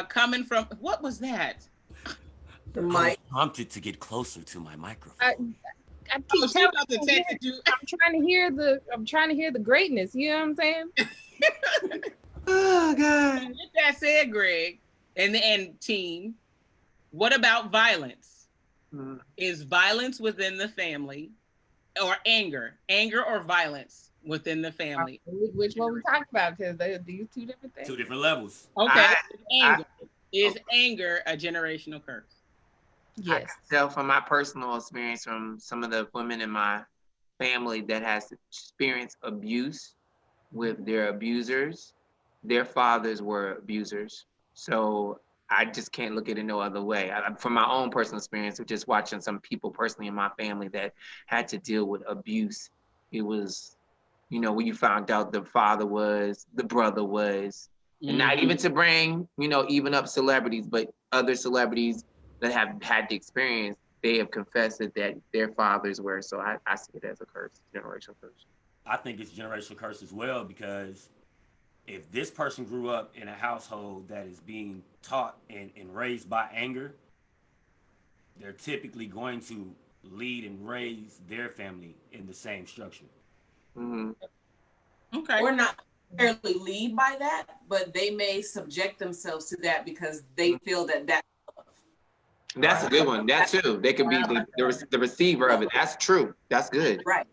coming from what was that? The mic. Prompted to get closer to my microphone. I keep telling you. I'm trying to hear the greatness. You know what I'm saying? Oh God. With that said, Greg and team, what about violence? Is violence within the family, or anger or violence within the family? Which one we talking about? Because these two different things. Two different levels. Okay. Is anger a generational curse? Yes. I can tell from my personal experience from some of the women in my family that has experienced abuse with their abusers. Their fathers were abusers. So I just can't look at it no other way. From my own personal experience of just watching some people personally in my family that had to deal with abuse, it was, when you found out the father was, the brother was, and not even to bring, even up celebrities, but other celebrities that have had the experience, they have confessed that their fathers were. So I see it as a curse, generational curse. I think it's generational curse as well, because if this person grew up in a household that is being taught and raised by anger, they're typically going to lead and raise their family in the same structure. Mm-hmm. Okay. Or not necessarily lead by that, but they may subject themselves to that because they feel that That's a good one. That too. They could be the receiver of it. That's true. That's good. right.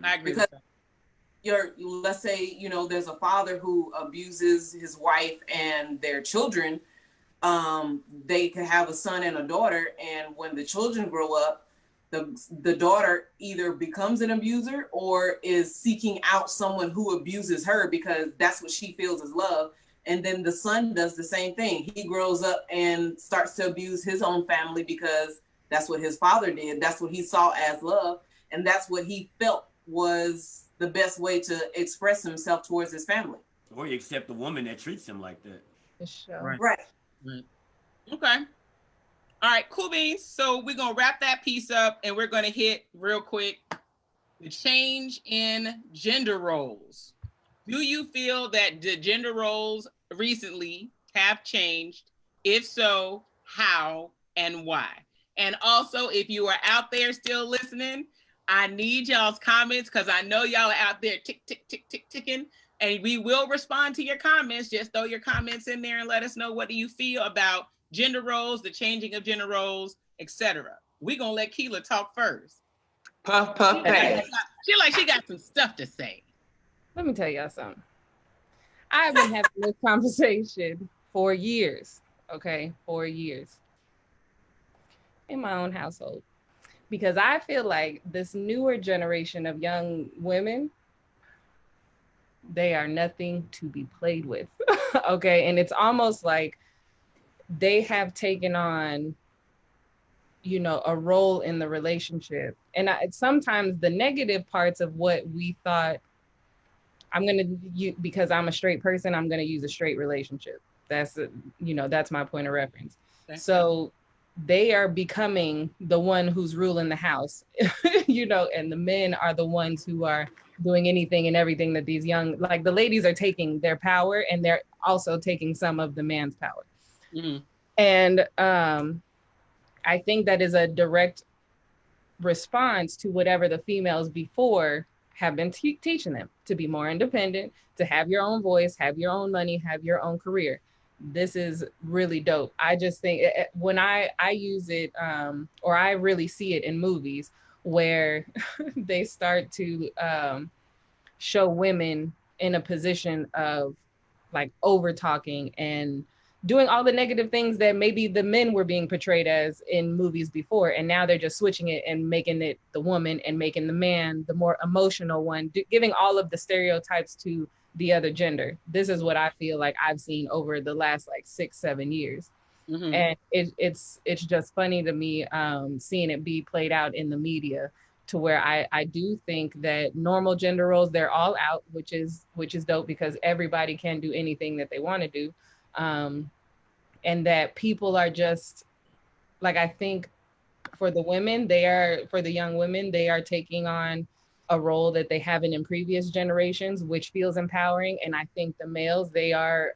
I agree Because with that. let's say, you know, there's a father who abuses his wife and their children. They could have a son and a daughter, and when the children grow up, the daughter either becomes an abuser or is seeking out someone who abuses her because that's what she feels is love. And then the son does the same thing. He grows up and starts to abuse his own family because that's what his father did. That's what he saw as love. And that's what he felt was the best way to express himself towards his family. Or you accept the woman that treats him like that. For sure. Right. Right. Right. Okay. All right, cool beans. So we're going to wrap that piece up and we're going to hit real quick the change in gender roles. Do you feel that the gender roles recently have changed? If so, how and why? And also, if you are out there still listening, I need y'all's comments because I know y'all are out there ticking. And we will respond to your comments. Just throw your comments in there and let us know what do you feel about gender roles, the changing of gender roles, etc. We're going to let Kela talk first. Puff, puff, pass. She got some stuff to say. Let me tell y'all something. I've been having this conversation for years, okay? 4 years in my own household. Because I feel like this newer generation of young women, they are nothing to be played with, okay? And it's almost like they have taken on, you know, a role in the relationship. And sometimes the negative parts of what we thought, because I'm a straight person, I'm going to use a straight relationship. That's my point of reference. Okay. So they are becoming the one who's ruling the house, you know, and the men are the ones who are doing anything and everything that these young, like the ladies are taking their power and they're also taking some of the man's power. Mm-hmm. And I think that is a direct response to whatever the females before have been teaching them to be more independent, to have your own voice, have your own money, have your own career. This is really dope. I just think when I use it, or I really see it in movies where they start to show women in a position of like over talking and doing all the negative things that maybe the men were being portrayed as in movies before. And now they're just switching it and making it the woman and making the man the more emotional one, giving all of the stereotypes to the other gender. This is what I feel like I've seen over the last like 6-7 years. Mm-hmm. And it's just funny to me seeing it be played out in the media, to where I do think that normal gender roles, they're all out, which is dope because everybody can do anything that they want to do. And that people are just like, I think for the young women, they are taking on a role that they haven't in previous generations, which feels empowering. And I think the males, they are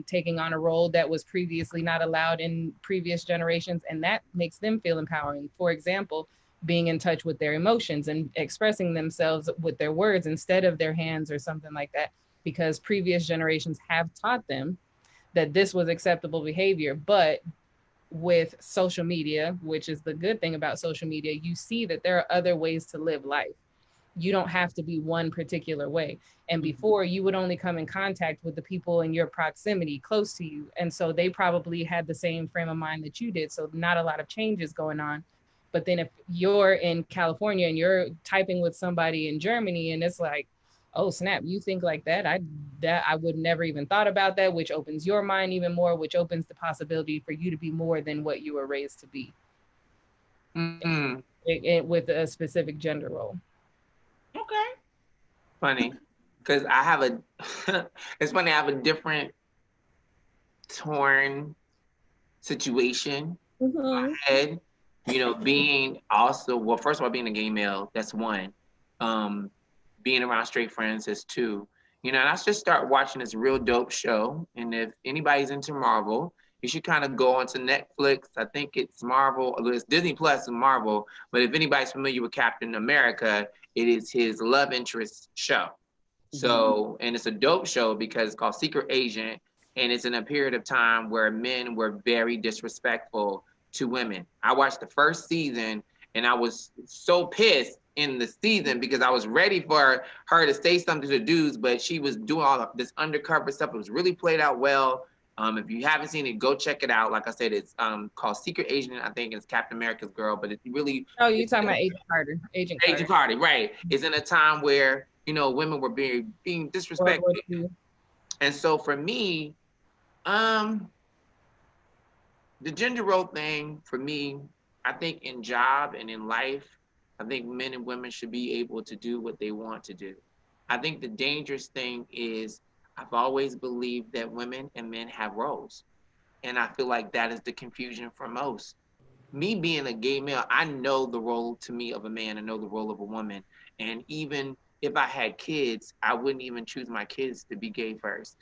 taking on a role that was previously not allowed in previous generations. And that makes them feel empowering. For example, being in touch with their emotions and expressing themselves with their words instead of their hands or something like that, because previous generations have taught them that this was acceptable behavior. But with social media, which is the good thing about social media, you see that there are other ways to live life. You don't have to be one particular way. And before, you would only come in contact with the people in your proximity close to you. And so they probably had the same frame of mind that you did. So not a lot of changes going on. But then if you're in California and you're typing with somebody in Germany and it's like, oh snap, you think like that? I would never even thought about that, which opens your mind even more, which opens the possibility for you to be more than what you were raised to be. Mm-hmm. With a specific gender role. Okay. Funny, because it's funny, I have a different torn situation in my head. You know, being also, well, first of all, being a gay male, that's one. Being around straight friends is two. You know, and I just start watching this real dope show. And if anybody's into Marvel, you should kind of go onto Netflix. I think it's Marvel, it's Disney Plus and Marvel. But if anybody's familiar with Captain America, it is his love interest show. Mm-hmm. So, and it's a dope show because it's called Secret Agent. And it's in a period of time where men were very disrespectful to women. I watched the first season and I was so pissed. in the season because I was ready for her to say something to the dudes, but she was doing all of this undercover stuff. It was really played out well. If you haven't seen it, go check it out. Like I said, it's called Secret Agent. I think it's Captain America's girl, but it's really. Oh, you're talking about Agent Carter. Agent Carter, right? It's in a time where women were being disrespected, and so for me, the gender role thing for me, I think in job and in life, I think men and women should be able to do what they want to do. I think the dangerous thing is I've always believed that women and men have roles. And I feel like that is the confusion for most. Me being a gay male, I know the role to me of a man, I know the role of a woman. And even if I had kids, I wouldn't even choose my kids to be gay first.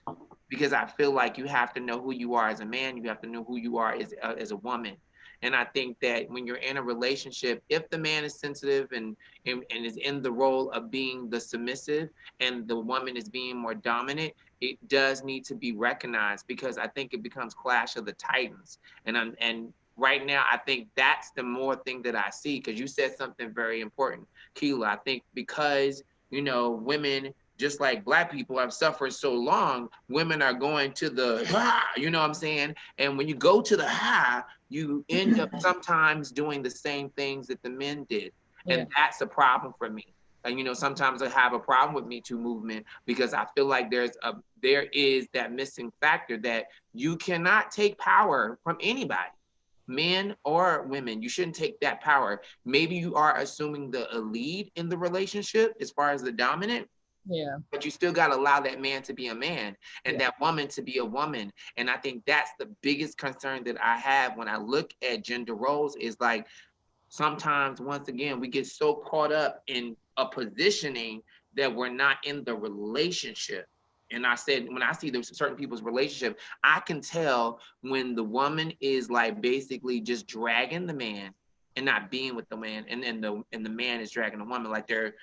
Because I feel like you have to know who you are as a man, you have to know who you are as a woman. And I think that when you're in a relationship, if the man is sensitive and is in the role of being the submissive and the woman is being more dominant, it does need to be recognized because I think it becomes Clash of the Titans. And right now, I think that's the more thing that I see because you said something very important, Kela. I think because, women, just like Black people have suffered so long, women are going to the high, you know what I'm saying? And when you go to the high, you end up sometimes doing the same things that the men did. Yeah. And that's a problem for me. And, sometimes I have a problem with Me Too movement because I feel like there is that missing factor that you cannot take power from anybody, men or women. You shouldn't take that power. Maybe you are assuming the lead in the relationship as far as the dominant. Yeah. But you still got to allow that man to be a man and that woman to be a woman. And I think that's the biggest concern that I have when I look at gender roles is like sometimes, once again, we get so caught up in a positioning that we're not in the relationship. And I said, when I see those certain people's relationship, I can tell when the woman is like basically just dragging the man and not being with the man, and the man is dragging the woman, like they're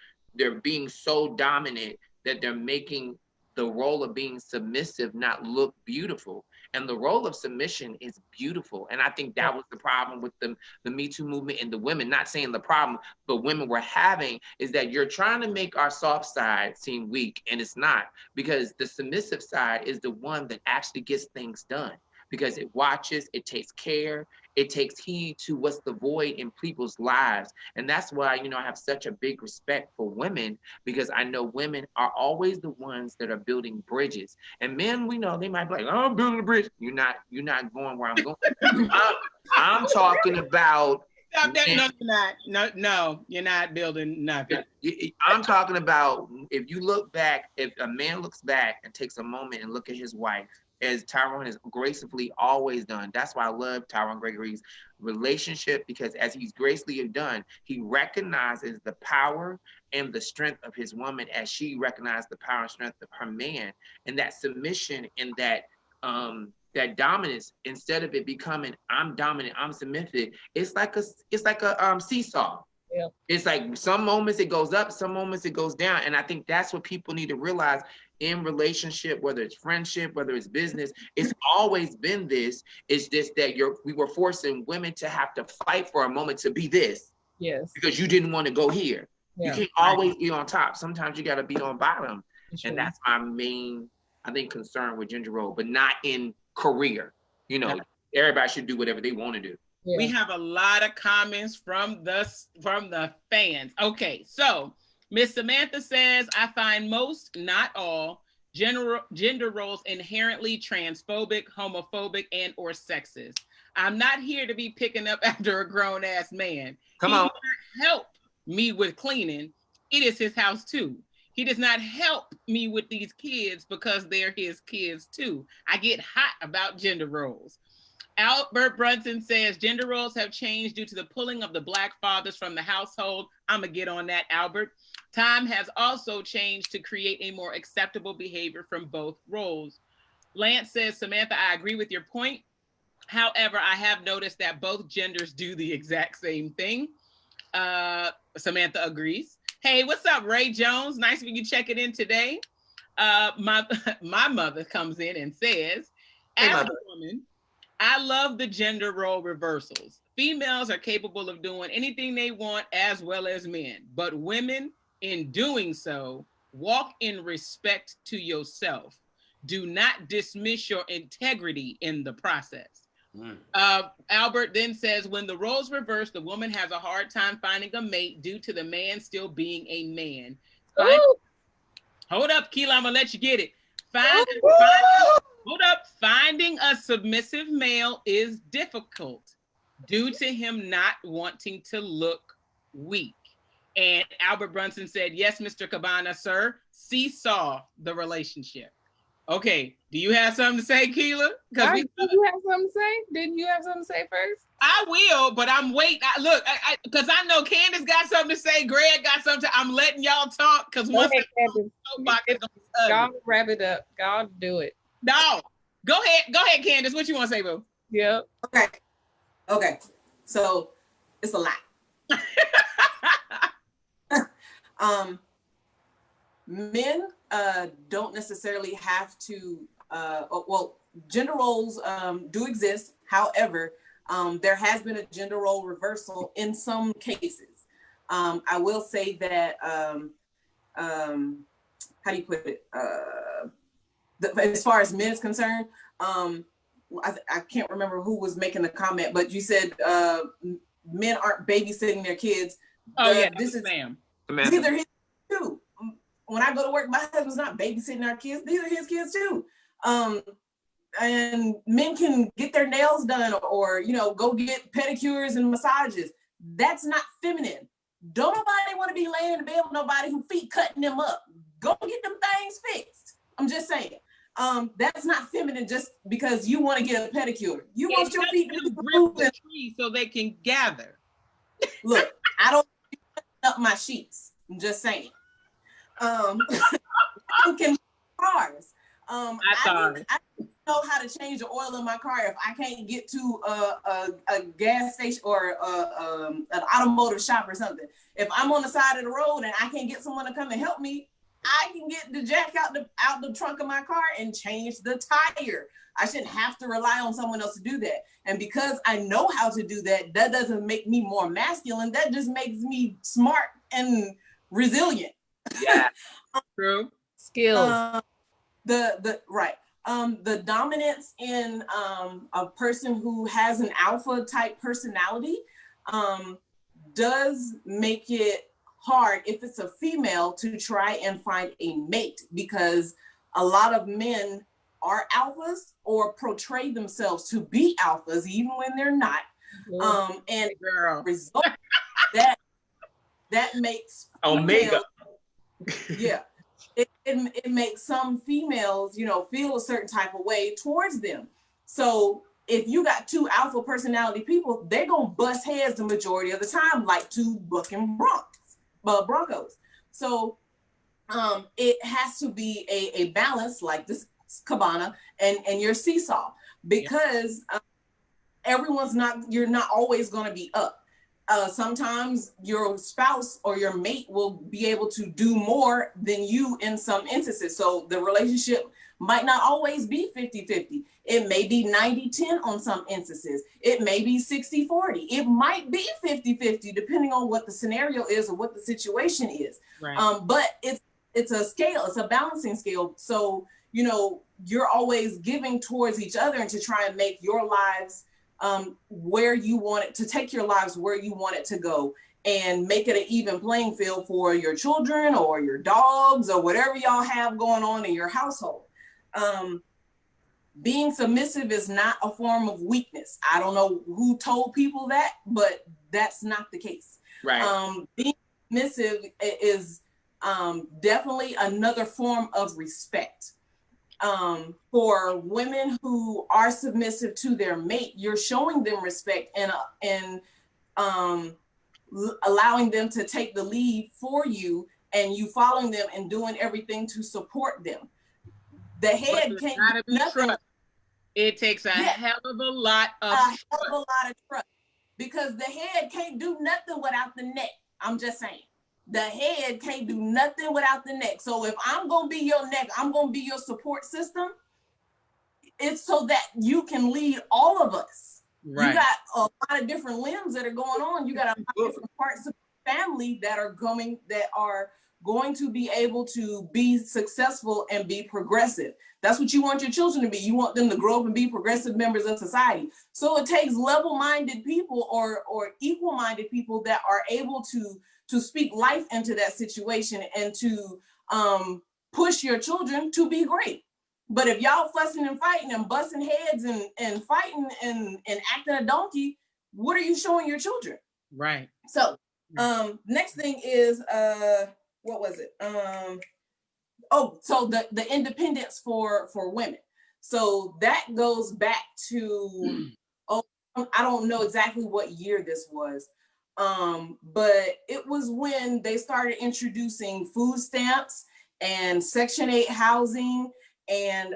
being so dominant that they're making the role of being submissive not look beautiful. And the role of submission is beautiful. And I think that was the problem with the Me Too movement and the women, not saying the problem, but women were having is that you're trying to make our soft side seem weak, and it's not, because the submissive side is the one that actually gets things done. Because it watches, it takes care, it takes heed to what's the void in people's lives. And that's why, I have such a big respect for women, because I know women are always the ones that are building bridges. And men, we know they might be like, oh, I'm building a bridge. You're not going where I'm going. I'm talking about. Stop that. No, you're not. No, you're not building nothing. I'm talking about if you look back, if a man looks back and takes a moment and look at his wife, as Tyrone has gracefully always done. That's why I love Tyrone Greggory's relationship, because as he's gracefully done, he recognizes the power and the strength of his woman as she recognized the power and strength of her man. And that submission and that dominance, instead of it becoming I'm dominant, I'm submissive, it's like a seesaw. Yeah. It's like some moments it goes up, some moments it goes down. And I think that's what people need to realize in relationship, whether it's friendship, whether it's business, it's always been this. It's just that we were forcing women to have to fight for a moment to be this. Yes. Because you didn't want to go here. Yeah. You can't always be on top. Sometimes you got to be on bottom. Sure. And that's my main, I think, concern with gender role, but not in career. Everybody should do whatever they want to do. Yeah. We have a lot of comments from the fans. Okay, so Miss Samantha says, I find most, not all, gender roles inherently transphobic, homophobic, and or sexist. I'm not here to be picking up after a grown-ass man. Come on. He does not help me with cleaning. It is his house too. He does not help me with these kids because they're his kids too. I get hot about gender roles. Albert Brunson says gender roles have changed due to the pulling of the Black fathers from the household. I'm gonna get on that, Albert. Time has also changed to create a more acceptable behavior from both roles. Lance says, Samantha, I agree with your point. However, I have noticed that both genders do the exact same thing. Samantha agrees. Hey, what's up, Ray Jones? Nice for you checking in today. My mother comes in and says, as a woman, I love the gender role reversals. Females are capable of doing anything they want as well as men, but women, in doing so, walk in respect to yourself. Do not dismiss your integrity in the process. Albert then says, when the roles reverse, the woman has a hard time finding a mate due to the man still being a man. Hold up, Kela, I'm gonna let you get it. Finding a submissive male is difficult due to him not wanting to look weak. And Albert Brunson said, yes, Mr. Cabana, sir, seesaw the relationship. Okay, do you have something to say, Kela? Did you have something to say? Didn't you have something to say first? I will, but I'm waiting. Look, because I know Candice got something to say. Greg got something. I'm letting y'all talk because once y'all wrap it up. Y'all do it. No, go ahead, Candice. What you want to say, boo? Yep. Okay. So it's a lot. Men don't necessarily have to, gender roles do exist. However, there has been a gender role reversal in some cases. I will say that, how do you put it? As far as men is concerned, I can't remember who was making the comment, but you said men aren't babysitting their kids. This is ma'am. These are his too. When I go to work, my husband's not babysitting our kids. These are his kids too. And men can get their nails done or go get pedicures and massages. That's not feminine. Don't nobody want to be laying in the bed with nobody who feet cutting them up. Go get them things fixed. I'm just saying. That's not feminine just because you want to get a pedicure. You want your feet to grip the tree so they can gather. Look, I don't up my sheets. I'm just saying. Can cars. I know how to change the oil in my car if I can't get to a gas station or an automotive shop or something. If I'm on the side of the road and I can't get someone to come and help me, I can get the jack out the trunk of my car and change the tire. I shouldn't have to rely on someone else to do that. And because I know how to do that, that doesn't make me more masculine. That just makes me smart and resilient. Yeah, true. Skills. The dominance in a person who has an alpha type personality does make it hard if it's a female to try and find a mate, because a lot of men are alphas or portray themselves to be alphas even when they're not. And result that makes Omega. It makes some females, feel a certain type of way towards them. So if you got two alpha personality people, they're gonna bust heads the majority of the time, like two bucking Broncos. So it has to be a balance, like this cabana and your seesaw, because you're not always going to be up. Sometimes your spouse or your mate will be able to do more than you in some instances. So the relationship might not always be 50-50. It may be 90-10 on some instances. It may be 60-40. It might be 50-50 depending on what the scenario is or what the situation is. Right. But it's a scale, it's a balancing scale. So, you're always giving towards each other and to try and make your lives where you want it to take your lives where you want it to go, and make it an even playing field for your children or your dogs or whatever y'all have going on in your household. Being submissive is not a form of weakness. I don't know who told people that, but that's not the case. Right. Being submissive is definitely another form of respect. For women who are submissive to their mate, you're showing them respect and allowing them to take the lead for you, and you following them and doing everything to support them. The head can't do nothing. It takes a hell of a lot of trust, because the head can't do nothing without the neck. I'm just saying. The head can't do nothing without the neck. So if I'm going to be your neck, I'm going to be your support system. It's so that you can lead all of us. Right. You got a lot of different limbs that are going on. You got a lot of different parts of the family that are going to be able to be successful and be progressive. That's what you want your children to be. You want them to grow up and be progressive members of society. So it takes level-minded people or equal-minded people that are able to speak life into that situation and to push your children to be great. But if y'all fussing and fighting and busting heads and fighting and acting a donkey, what are you showing your children? Right. So next thing is what was it? So the independence for women. So that goes back to I don't know exactly what year this was. But it was when they started introducing food stamps and Section 8 housing and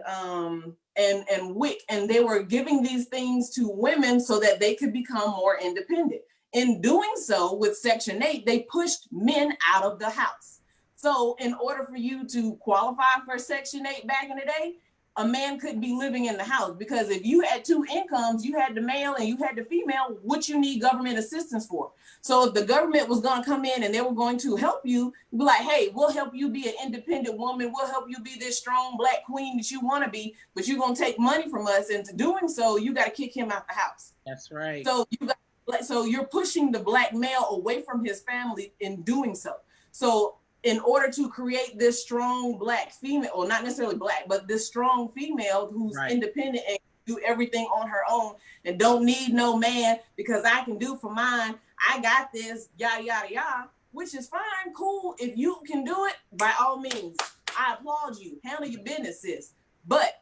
WIC, and they were giving these things to women so that they could become more independent. In doing so, with Section 8, they pushed men out of the house. So in order for you to qualify for Section 8 back in the day, a man couldn't be living in the house, because if you had two incomes, you had the male and you had the female, what you need government assistance for. So if the government was going to come in and they were going to help you, be like, hey, we'll help you be an independent woman. We'll help you be this strong Black queen that you want to be, but you're going to take money from us. And to doing so, you got to kick him out the house. That's right. So you're pushing the Black male away from his family in doing so. So in order to create this strong Black female, or not necessarily Black, but this strong female who's independent and do everything on her own and don't need no man because I can do for mine, I got this, yada, yada, yada, which is fine, cool. If you can do it, by all means, I applaud you. Handle your business, sis. But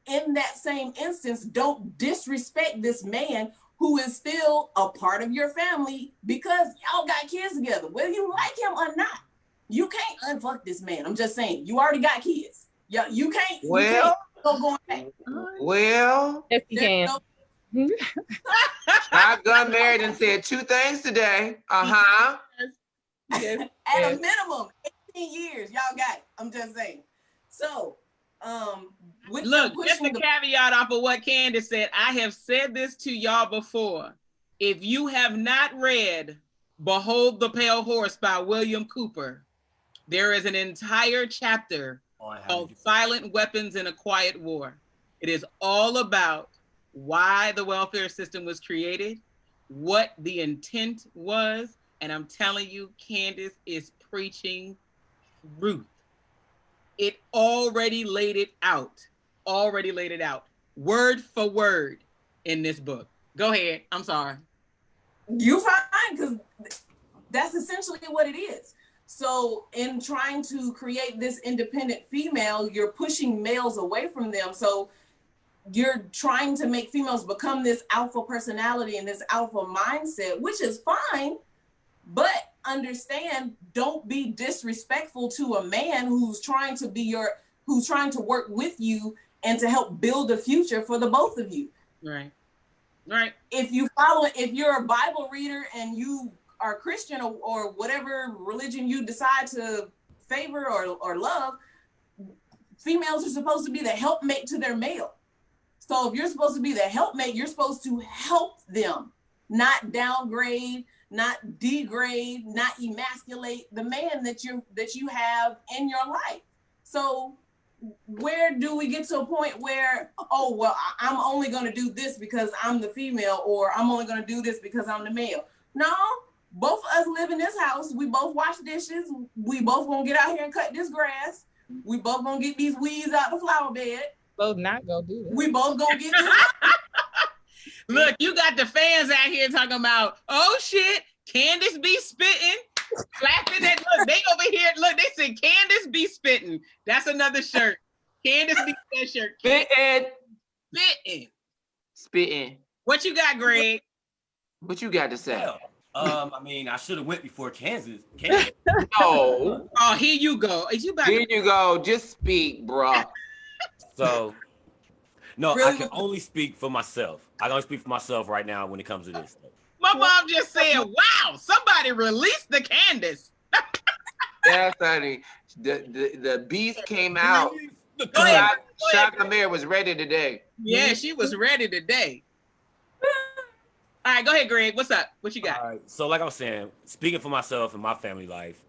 in that same instance, don't disrespect this man who is still a part of your family because y'all got kids together, whether you like him or not. You can't unfuck this man. I'm just saying, you already got kids. Yeah, you can't. Well, go going back. Well, yes, you can. Shotgun married and said two things today. At a minimum, 18 years, y'all got it. I'm just saying. So, look, just a caveat off of what Candice said. I have said this to y'all before. If you have not read Behold the Pale Horse by William Cooper, there is an entire chapter called Silent Weapons in a Quiet War. It is all about why the welfare system was created, what the intent was, and I'm telling you, Candice is preaching truth. It already laid it out, word for word in this book. Go ahead. I'm sorry. You fine, because that's essentially what it is. So in trying to create this independent female, you're pushing males away from them. So you're trying to make females become this alpha personality and this alpha mindset, which is fine, but understand, don't be disrespectful to a man who's trying to work with you and to help build a future for the both of you. Right. If you're a Bible reader and you are Christian or whatever religion you decide to favor or love, females are supposed to be the helpmate to their male. So if you're supposed to be the helpmate, you're supposed to help them, not downgrade, not degrade, not emasculate the man that you have in your life. So where do we get to a point where, oh, well, I'm only going to do this because I'm the female, or I'm only going to do this because I'm the male? No, both of us live in this house. We both wash dishes. We both going to get out here and cut this grass. We both going to get these weeds out the flower bed. Both not going to do that. We both going to get this. Look, you got the fans out here talking about, oh shit, Candice be spitting, clapping it. Look, they over here, look, they said Candice be spitting. That's another shirt. Candice be that shirt. Spitting. What you got, Greg? What you got to say? I mean, I should have went before Kansas. No. Oh, here you go. Here you go. Just speak, bro. So, no, Really? I can only speak for myself. I can only speak for myself right now when it comes to this. My mom just said, wow, somebody released the Candice. That's funny. The beast came out. Shaka Mare was ready today. Yeah, she was ready today. All right, go ahead, Greg. What's up? What you got? All right. So, like I was saying, speaking for myself and my family life,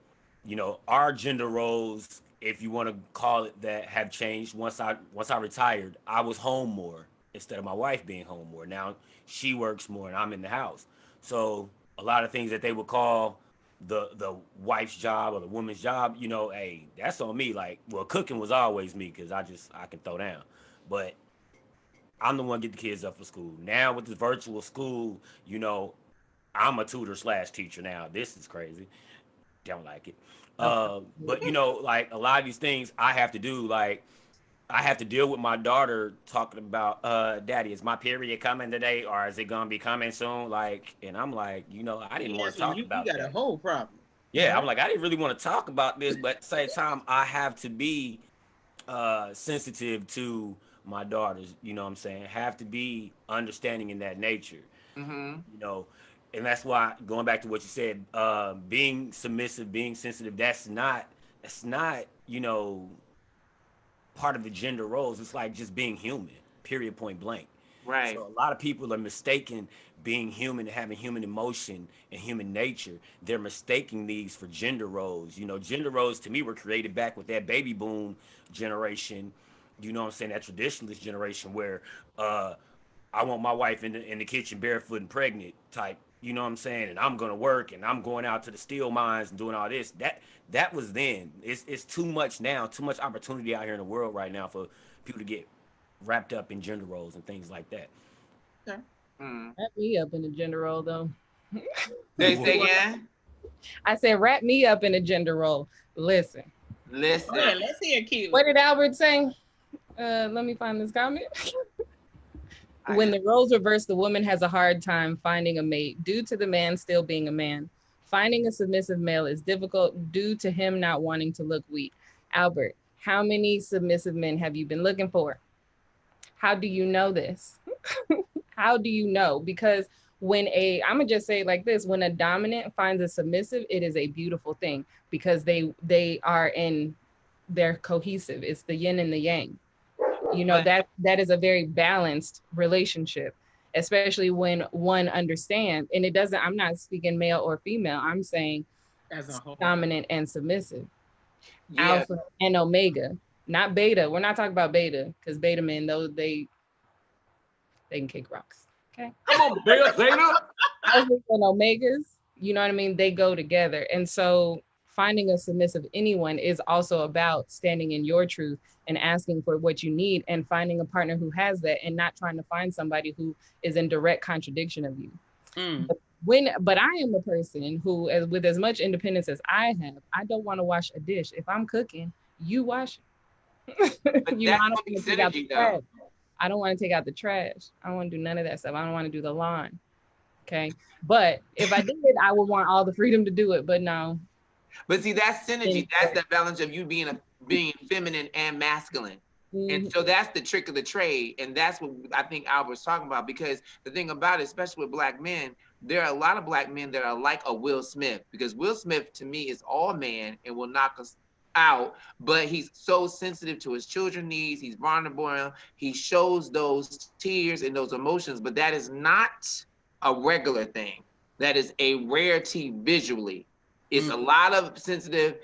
our gender roles, if you want to call it that, have changed. Once I retired, I was home more instead of my wife being home more. Now she works more and I'm in the house. So a lot of things that they would call the wife's job or the woman's job, hey, that's on me. Like, well, cooking was always me because I can throw down, but I'm the one get the kids up for school. Now with this virtual school, I'm a tutor slash teacher now. This is crazy. Don't like it. But like a lot of these things I have to do, like I have to deal with my daughter talking about, Daddy, is my period coming today or is it gonna be coming soon? Like, and I'm like, I didn't want to talk about you got that. a whole problem. Yeah, I'm like, I didn't really want to talk about this, but at the same time, I have to be sensitive to my daughters. You know what I'm saying? Have to be understanding in that nature. Mm-hmm. You know, and that's why going back to what you said, being submissive, being sensitive. That's not part of the gender roles. It's like just being human. Period. Point blank. Right. So a lot of people are mistaken being human and having human emotion and human nature. They're mistaking these for gender roles. Gender roles to me were created back with that baby boom generation. You know what I'm saying? That traditionalist generation where I want my wife in the kitchen barefoot and pregnant type. You know what I'm saying? And I'm gonna work and I'm going out to the steel mines and doing all this. That was then. It's too much now. Too much opportunity out here in the world right now for people to get wrapped up in gender roles and things like that. Okay. Wrap me up in a gender role, though. Say again. I said, wrap me up in a gender role. Listen. Listen. Yeah, let's hear Q. What did Albert say? Let me find this comment. When the roles reverse, the woman has a hard time finding a mate due to the man still being a man. Finding a submissive male is difficult due to him not wanting to look weak. Albert, how many submissive men have you been looking for? How do you know this? How do you know? Because I'm gonna just say it like this, when a dominant finds a submissive, it is a beautiful thing because they're cohesive. It's the yin and the yang. That is a very balanced relationship, especially when one understands, and I'm not speaking male or female, I'm saying as a whole, dominant and submissive. Yeah. Alpha and omega, not beta. We're not talking about beta because beta men, they can kick rocks. Okay. Come on, beta. Alphas and omegas, you know what I mean? They go together. And so finding a submissive anyone is also about standing in your truth and asking for what you need and finding a partner who has that and not trying to find somebody who is in direct contradiction of you. But I am a person who, with as much independence as I have, I don't want to wash a dish. If I'm cooking, you wash it. I don't want to take out the trash. I don't want to do none of that stuff. I don't want to do the lawn. Okay. But if I did, I would want all the freedom to do it. But no. But see, that's synergy. That's that balance of you being feminine and masculine. And so that's the trick of the trade. And that's what I think Albert's talking about. Because the thing about it, especially with Black men, there are a lot of Black men that are like a Will Smith. Because Will Smith, to me, is all man and will knock us out. But he's so sensitive to his children's needs. He's vulnerable. He shows those tears and those emotions. But that is not a regular thing. That is a rarity visually. It's a lot of sensitive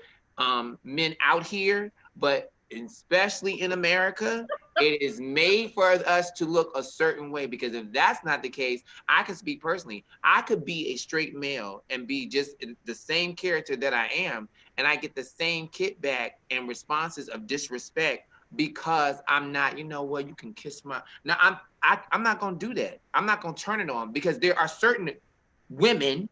men out here, but especially in America, it is made for us to look a certain way, because if that's not the case, I can speak personally. I could be a straight male and be just the same character that I am, and I get the same kickback and responses of disrespect because I'm not, you can kiss my... Now, I'm not going to do that. I'm not going to turn it on, because there are certain women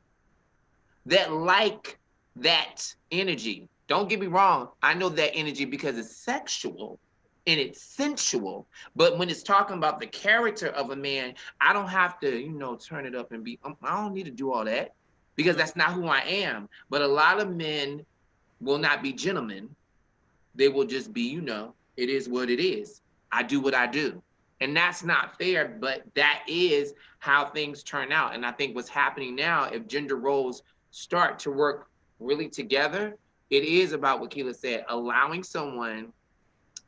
that like that energy. Don't get me wrong. I know that energy because it's sexual and it's sensual. But when it's talking about the character of a man, I don't have to, turn it up and be, I don't need to do all that, because that's not who I am. But a lot of men will not be gentlemen. They will just be, it is what it is. I do what I do. And that's not fair, but that is how things turn out. And I think what's happening now, if gender roles start to work really together, it is about what Kela said, allowing someone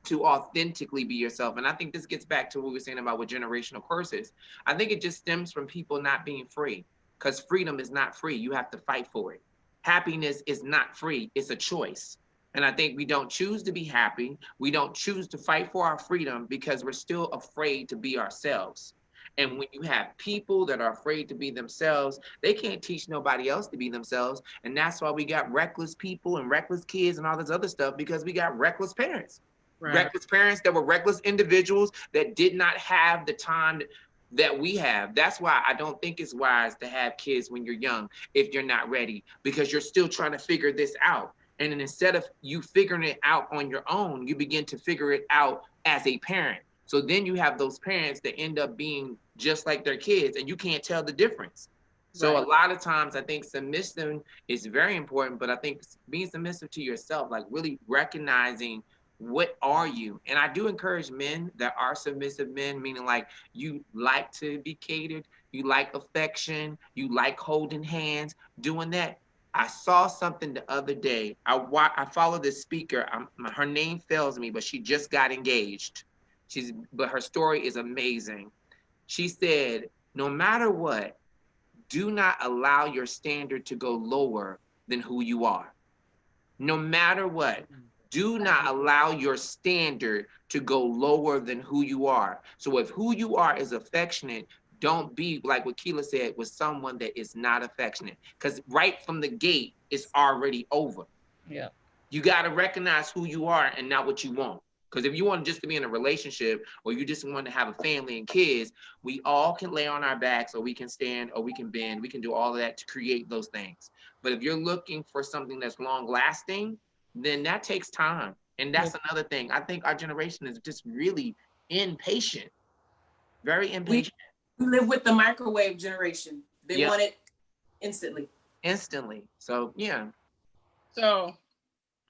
to authentically be yourself. And I think this gets back to what we were saying about with generational curses. I think it just stems from people not being free, because freedom is not free. You have to fight for it. Happiness is not free. It's a choice. And I think we don't choose to be happy. We don't choose to fight for our freedom because we're still afraid to be ourselves. And when you have people that are afraid to be themselves, they can't teach nobody else to be themselves. And that's why we got reckless people and reckless kids and all this other stuff, because we got reckless parents. Right. Reckless parents that were reckless individuals that did not have the time that we have. That's why I don't think it's wise to have kids when you're young if you're not ready, because you're still trying to figure this out. And then instead of you figuring it out on your own, you begin to figure it out as a parent. So then you have those parents that end up being just like their kids, and you can't tell the difference. So a lot of times I think submission is very important, but I think being submissive to yourself, like really recognizing what are you? And I do encourage men that are submissive men, meaning like you like to be catered, you like affection, you like holding hands, doing that. I saw something the other day. I follow this speaker. Her name fails me, but she just got engaged. But her story is amazing. She said, no matter what, do not allow your standard to go lower than who you are. No matter what, do not allow your standard to go lower than who you are. So if who you are is affectionate, don't be like what Kela said, with someone that is not affectionate, because right from the gate, it's already over. Yeah. You got to recognize who you are and not what you want. Because if you want just to be in a relationship, or you just want to have a family and kids, we all can lay on our backs, or we can stand, or we can bend. We can do all of that to create those things. But if you're looking for something that's long lasting, then that takes time. And that's another thing. I think our generation is just really impatient, very impatient. We live with the microwave generation. They want it instantly. Instantly. So, yeah. So.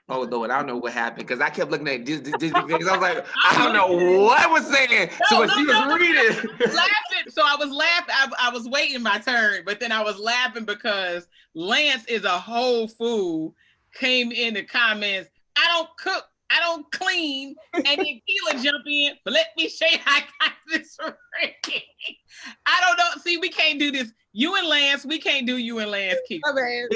Oh, Lord, I don't know what happened, because I kept looking at Disney videos. I was like, I don't know what was saying. So when she was reading. Laughing. So I was laughing. I was waiting my turn, but then I was laughing because Lance is a whole fool, came in the comments, I don't cook, I don't clean, and then Kela jump in, but let me show you how I got this ready. I don't know. See, we can't do this. You and Lance, we can't do you and Lance. We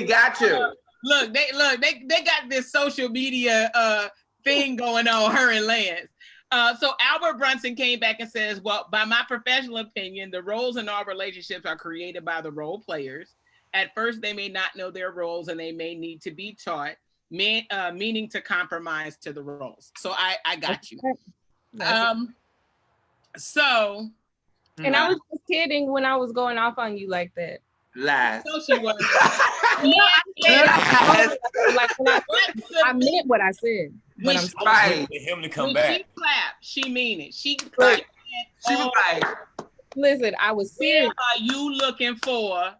got to. Look, they got this social media thing going on, her and Lance. So Albert Brunson came back and says, well, by my professional opinion, the roles in our relationships are created by the role players. At first, they may not know their roles and they may need to be taught, meaning to compromise to the roles. So I got you. So. And I was just kidding when I was going off on you like that. Lies. So she was. I meant what I said. But I'm right. Him to come back. She clapped. She mean it. She clapped. She was like, listen, I was serious. What are you looking for?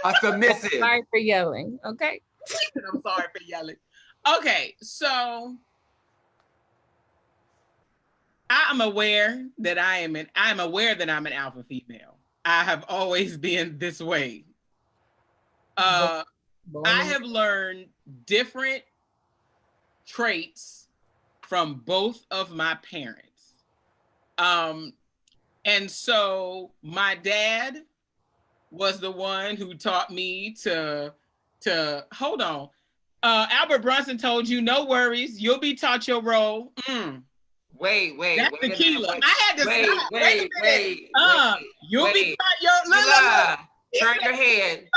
A submissive. Sorry for yelling. Okay. I'm sorry for yelling. Okay, so I'm aware that I'm an alpha female. I have always been this way. I have learned different traits from both of my parents. And so my dad was the one who taught me to hold on. Albert Brunson told you, no worries, you'll be taught your role. Wait. That's the Kela. I had to stop. Wait. You'll be taught your look. Turn your head.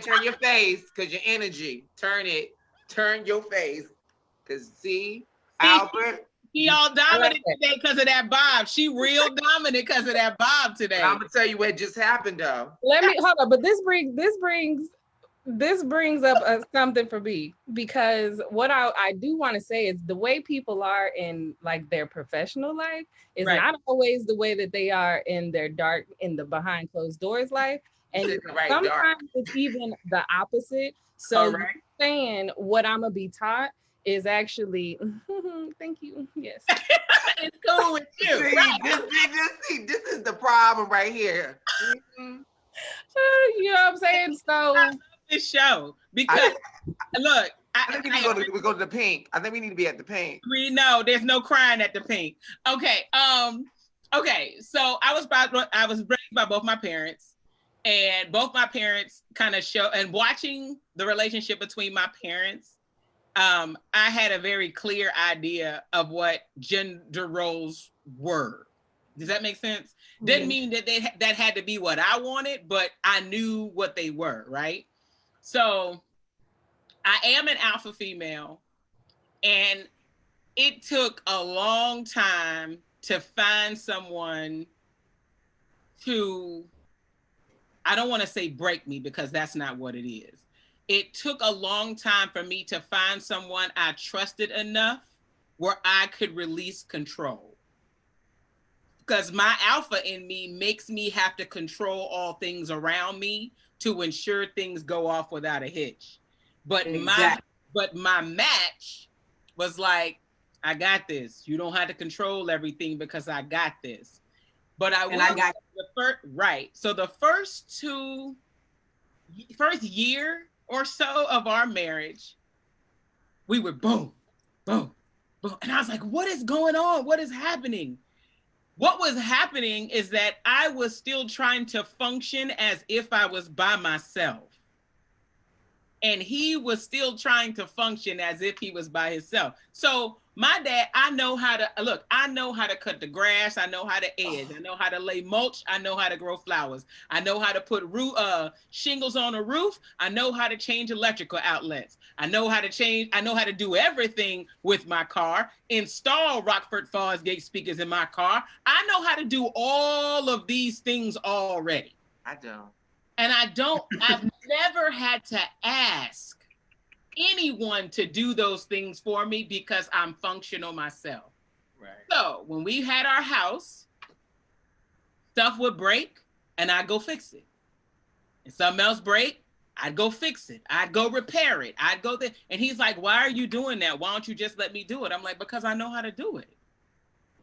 Turn your face, because your energy. Turn your face. Because see, Albert. He all dominant today because of that bob. She real dominant because of that bob today. I'm gonna tell you what just happened though. Let me hold on, but this brings up something for me, because what I do want to say is the way people are in like their professional life is not always the way that they are in their in the behind closed doors life, and sometimes it's even the opposite. So saying what I'm gonna be taught is actually thank you. Yes. It's cool with you. See, this is the problem right here. You know what I'm saying? So this show, because look, I think we go to the pink. I think we need to be at the pink. We know there's no crying at the pink. Okay. Okay. So I was raised by both my parents, and both my parents kind of show, and watching the relationship between my parents, I had a very clear idea of what gender roles were. Does that make sense? Mm-hmm. Didn't mean that that had to be what I wanted, but I knew what they were, right? So I am an alpha female, and it took a long time to find someone to, I don't want to say break me, because that's not what it is. It took a long time for me to find someone I trusted enough where I could release control. Because my alpha in me makes me have to control all things around me to ensure things go off without a hitch. But my match was like, I got this. You don't have to control everything because I got this. But right. So the first year or so of our marriage, we were boom, boom, boom. And I was like, what is going on? What is happening? What was happening is that I was still trying to function as if I was by myself. And he was still trying to function as if he was by himself. So my dad, I know how to cut the grass. I know how to edge. I know how to lay mulch. I know how to grow flowers. I know how to put shingles on a roof. I know how to change electrical outlets. I know how to do everything with my car, install Rockford Fosgate speakers in my car. I know how to do all of these things already. I don't. And I've never had to ask anyone to do those things for me because I'm functional myself. Right. So when we had our house, stuff would break and I'd go fix it. And something else break, I'd go fix it. I'd go repair it. I'd go there. And he's like, why are you doing that? Why don't you just let me do it? I'm like, because I know how to do it.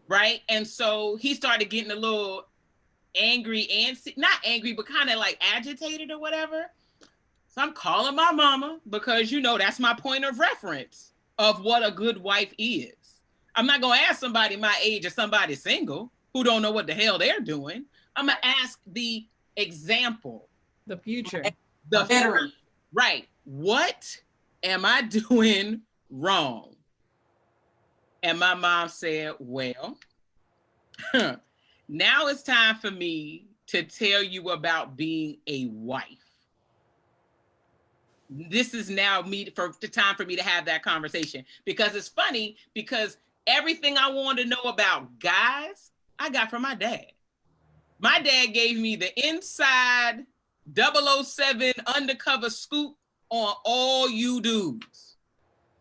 Right. And so he started getting a little angry, and not angry, but kind of like agitated or whatever. So I'm calling my mama because, that's my point of reference of what a good wife is. I'm not going to ask somebody my age or somebody single who don't know what the hell they're doing. I'm going to ask the example. The future. The veteran. Right. What am I doing wrong? And my mom said, well, now it's time for me to tell you about being a wife. This is now the time for me to have that conversation, because it's funny, because everything I wanted to know about guys, I got from my dad. My dad gave me the inside 007 undercover scoop on all you dudes.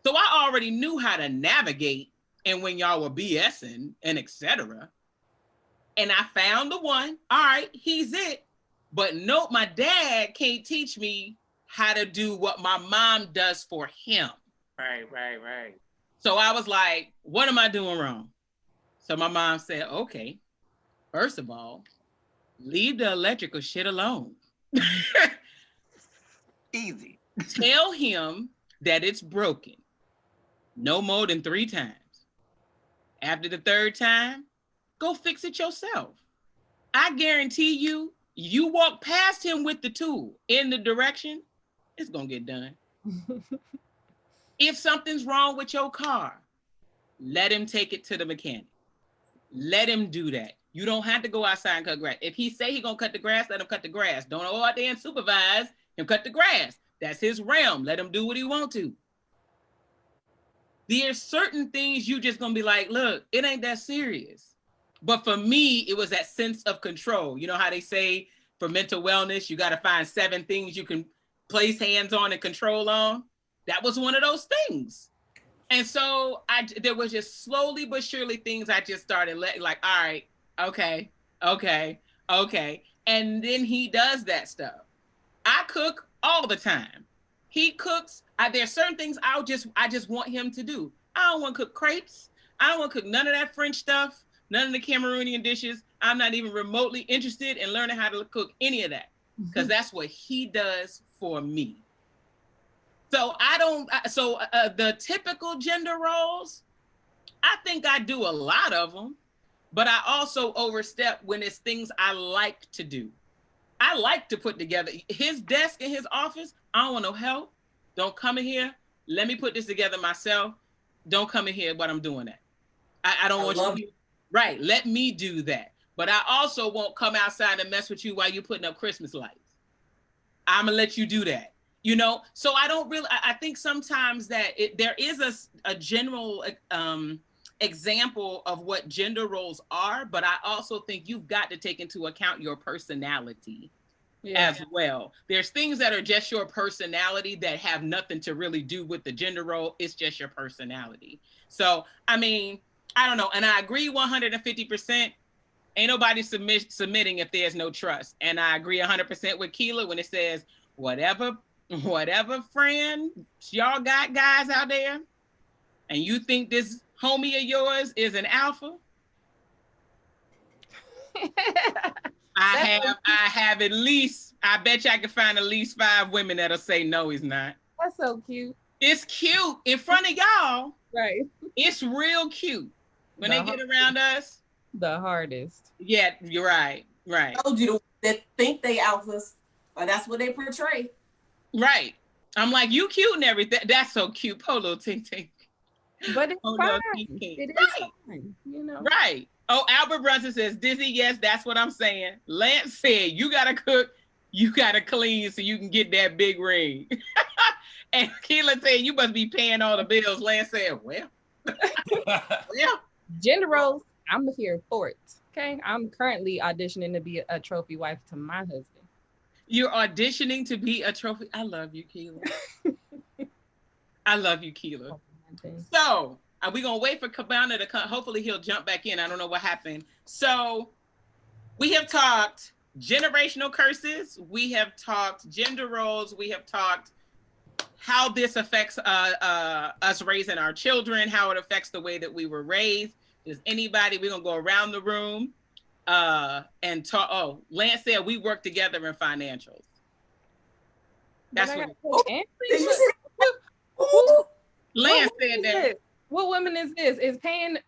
So I already knew how to navigate and when y'all were BSing and etc. And I found the one. All right, he's it. But nope, my dad can't teach me how to do what my mom does for him. Right. So I was like, what am I doing wrong? So my mom said, okay, first of all, leave the electrical shit alone. Easy. Tell him that it's broken. No more than 3 times. After the 3rd time, go fix it yourself. I guarantee you, you walk past him with the tool in the direction, it's gonna get done. If something's wrong with your car, let him take it to the mechanic. Let him do that. You don't have to go outside and cut grass. If he say he gonna cut the grass, let him cut the grass. Don't go out there and supervise him cut the grass. That's his realm. Let him do what he want to. There's certain things you just gonna be like, look, it ain't that serious. But for me, it was that sense of control. You know how they say for mental wellness, you got to find 7 things you can place hands on and control on. That was one of those things. And so there was just slowly but surely things I just started like, all right, okay. And then he does that stuff. I cook all the time. He cooks. There's certain things I just want him to do. I don't want to cook crepes. I don't want to cook none of that French stuff, none of the Cameroonian dishes. I'm not even remotely interested in learning how to cook any of that, because that's what he does for me. So I the typical gender roles, I think I do a lot of them, but I also overstep when it's things I like to do. I like to put together his desk in his office. I don't want no help. Don't come in here. Let me put this together myself. Don't come in here what I'm doing that. I don't want you to. Right. Let me do that. But I also won't come outside and mess with you while you're putting up Christmas lights. I'm going to let you do that. You know, so I don't really, I think sometimes that there is a general example of what gender roles are, but I also think you've got to take into account your personality as well. There's things that are just your personality that have nothing to really do with the gender role. It's just your personality. So, I mean, I don't know. And I agree 150%. Ain't nobody submitting if there's no trust. And I agree 100% with Kela when it says, whatever friend y'all got guys out there, and you think this homie of yours is an alpha, I have at least, I bet you I can find at least 5 women that'll say no, he's not. That's so cute. It's cute in front of y'all. Right. It's real cute. When they get around us. The hardest. Yeah, you're right. Right. I told you that think they alphas, or that's what they portray. Right. I'm like, you cute and everything. That's so cute. Polo ting ting. But it's fine. It is fine, you know. Right. Oh, Albert Brunson says, Dizzy, yes, that's what I'm saying. Lance said, you gotta cook, you gotta clean so you can get that big ring. And Keela said, you must be paying all the bills. Lance said, well. Yeah. Gender roles, I'm here for it. Okay. I'm currently auditioning to be a trophy wife to my husband. You're auditioning to be a trophy. I love you, Keela. I love you, Keela. So, are we going to wait for Cabana to come? Hopefully, he'll jump back in. I don't know what happened. So, we have talked generational curses. We have talked gender roles. We have talked how this affects us raising our children, how it affects the way that we were raised. Does anybody, we're going to go around the room and talk. Oh, Lance said we work together in financials. That's what. Lance said that. What woman is this? Is paying,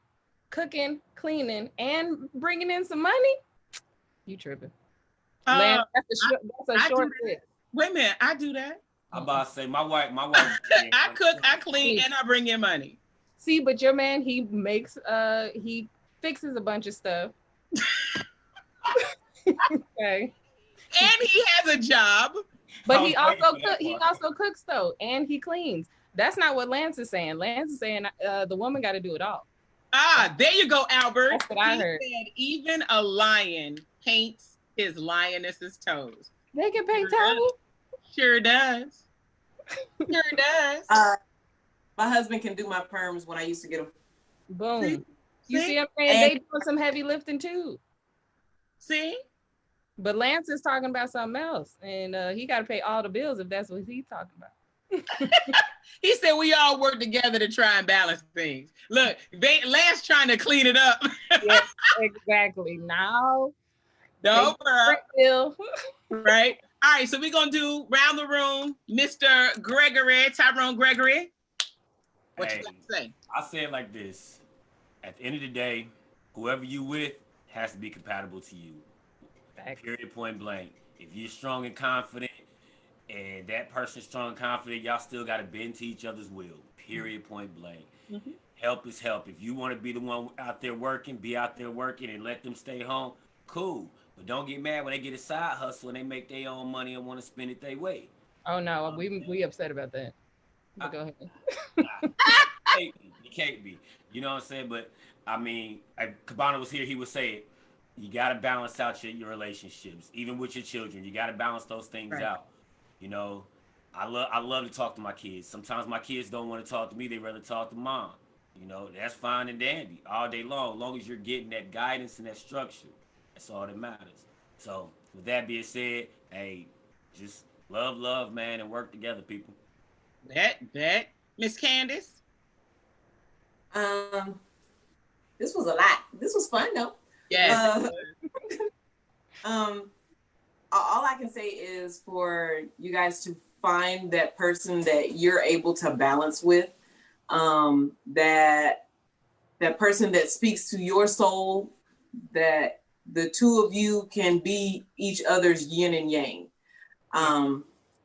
cooking, cleaning, and bringing in some money? You tripping. Lance, that's a short list. Wait a minute, I do that. I'm about to say my wife. I cook, I clean, and I bring in money. See, but your man, he he fixes a bunch of stuff. Okay. And he has a job. But he also cooks though, and he cleans. That's not what Lance is saying. Lance is saying the woman got to do it all. Ah, there you go, Albert. That's what I heard. Said even a lion paints his lioness's toes. They can paint toes? Sure does. Sure does. My husband can do my perms when I used to get them. Boom. See? You see what I'm saying? They doing some heavy lifting too. See? But Lance is talking about something else, and he got to pay all the bills if that's what he's talking about. He said we all work together to try and balance things. Look, Lance trying to clean it up. Yes, exactly. Now, no, bro. Right. All right, so we're gonna do round the room, Mr. Greggory, Tyrone Greggory. What you got to say? I say it like this: at the end of the day, whoever you with has to be compatible to you. Period. Point blank. If you're strong and confident, and that person's strong and confident, y'all still got to bend to each other's will. Period. Point blank. Mm-hmm. Help is help. If you want to be the one out there working, be out there working and let them stay home. Cool. But don't get mad when they get a side hustle and they make their own money and want to spend it their way. Oh no, we upset about that. But go ahead. You can't be. You know what I'm saying? But I mean, if Cabana was here, he would say it. You got to balance out your relationships, even with your children. You got to balance those things out. You know, I love to talk to my kids. Sometimes my kids don't want to talk to me. They rather talk to mom. You know, that's fine and dandy all day long. As long as you're getting that guidance and that structure, that's all that matters. So with that being said, hey, just love, man, and work together, people. That Miss Candice. This was a lot. This was fun though. Yes. All I can say is for you guys to find that person that you're able to balance with, that person that speaks to your soul, that the two of you can be each other's yin and yang.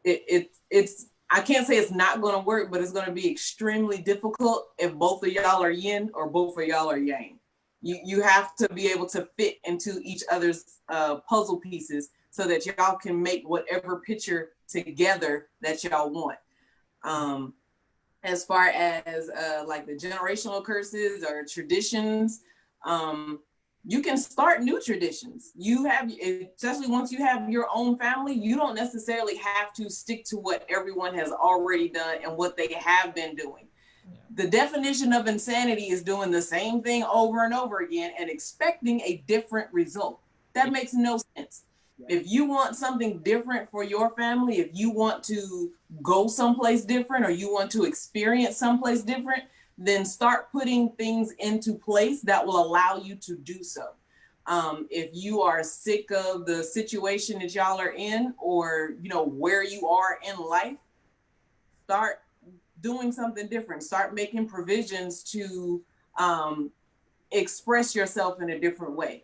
It's I can't say it's not going to work, but it's going to be extremely difficult if both of y'all are yin or both of y'all are yang. You have to be able to fit into each other's puzzle pieces so that y'all can make whatever picture together that y'all want. As far as like the generational curses or traditions, you can start new traditions. You have, especially once you have your own family, you don't necessarily have to stick to what everyone has already done and what they have been doing. The definition of insanity is doing the same thing over and over again and expecting a different result. That makes no sense. If you want something different for your family, if you want to go someplace different or you want to experience someplace different, then start putting things into place that will allow you to do so. If you are sick of the situation that y'all are in, or where you are in life, start doing something different. Start making provisions to express yourself in a different way.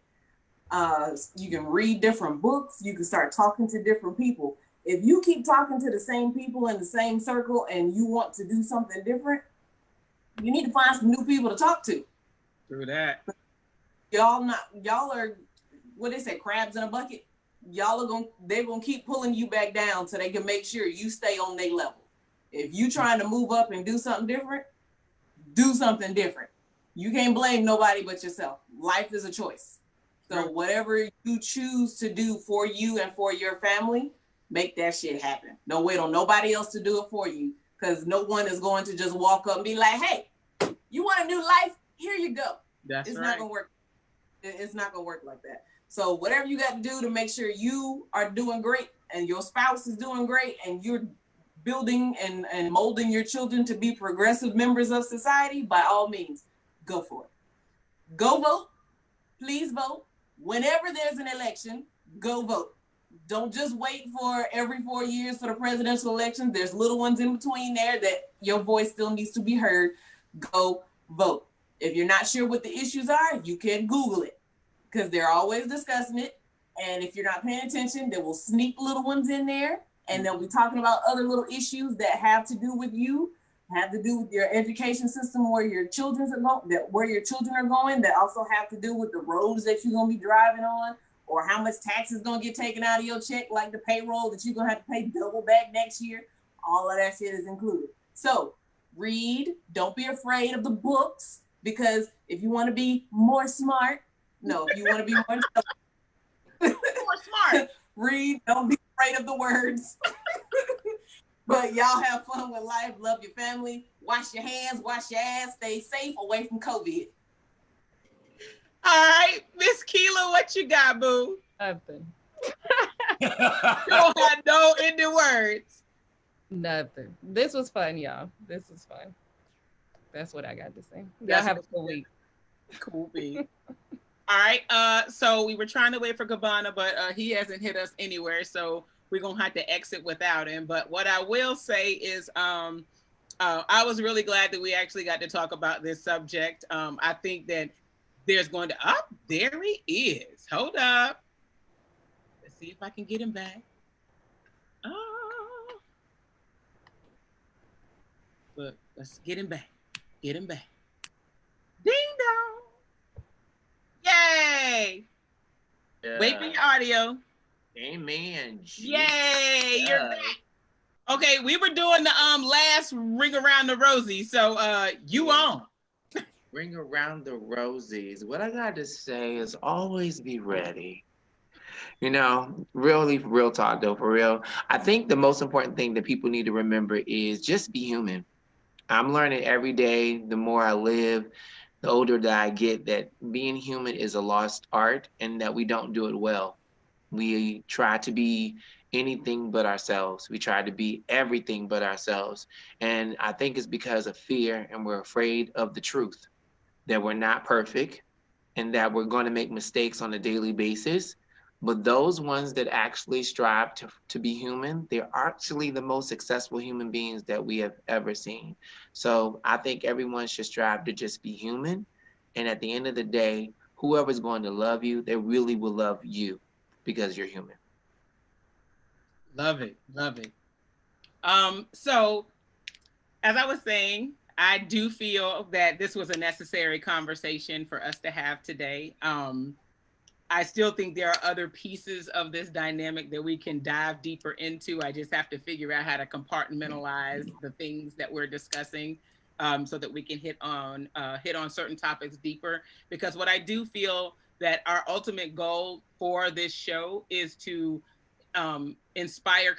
You can read different books. You can start talking to different people. If you keep talking to the same people in the same circle and you want to do something different, you need to find some new people to talk to. Through that. Y'all are, what they say, crabs in a bucket. They're gonna keep pulling you back down so they can make sure you stay on their level. If you trying to move up and do something different, do something different. You can't blame nobody but yourself. Life is a choice. So whatever you choose to do for you and for your family, make that shit happen. Don't wait on nobody else to do it for you, because no one is going to just walk up and be like, hey, you want a new life? Here you go. It's not gonna work. It's not gonna work like that. So whatever you got to do to make sure you are doing great and your spouse is doing great and you're building and molding your children to be progressive members of society, by all means, go for it. Go vote. Please vote. Whenever there's an election, go vote. Don't just wait for every 4 years for the presidential elections. There's little ones in between there that your voice still needs to be heard. Go vote. If you're not sure what the issues are, you can Google it, because they're always discussing it. And if you're not paying attention, they will sneak little ones in there, and they'll be talking about other little issues that have to do with you, have to do with your education system, where your children are going, that also have to do with the roads that you're gonna be driving on, or how much tax is gonna get taken out of your check, like the payroll that you're gonna have to pay double back next year. All of that shit is included. So read. Don't be afraid of the books, because if you want to be more smart, if you want to be more smart, read. Don't be afraid of the words. But y'all have fun with life. Love your family. Wash your hands. Wash your ass. Stay safe away from COVID. All right, Miss Kela, what you got, boo? Nothing. You don't have no ending words. Nothing. This was fun, y'all. This was fun. That's what I got to say. Y'all have a cool week. Cool week. All right. So we were trying to wait for Cabana, but he hasn't hit us anywhere. So we're gonna have to exit without him. But what I will say is, I was really glad that we actually got to talk about this subject. I think that there's going to there he is. Hold up. Let's see if I can get him back. But let's get him back. Get him back. Ding dong. Yay. Wait for your audio. Amen. Yay. You're back. Okay, we were doing the last ring around the rosy, so you on. Ring around the rosies. What I got to say is always be ready. Really, real talk though, for real. I think the most important thing that people need to remember is just be human. I'm learning every day, the more I live, the older that I get, that being human is a lost art and that we don't do it well. We try to be anything but ourselves. We try to be everything but ourselves. And I think it's because of fear, and we're afraid of the truth, that we're not perfect and that we're going to make mistakes on a daily basis. But those ones that actually strive to be human, they're actually the most successful human beings that we have ever seen. So I think everyone should strive to just be human. And at the end of the day, whoever's going to love you, they really will love you because you're human. Love it. Love it. So as I was saying, I do feel that this was a necessary conversation for us to have today. I still think there are other pieces of this dynamic that we can dive deeper into. I just have to figure out how to compartmentalize the things that we're discussing, so that we can hit on certain topics deeper. Because what I do feel that our ultimate goal for this show is to inspire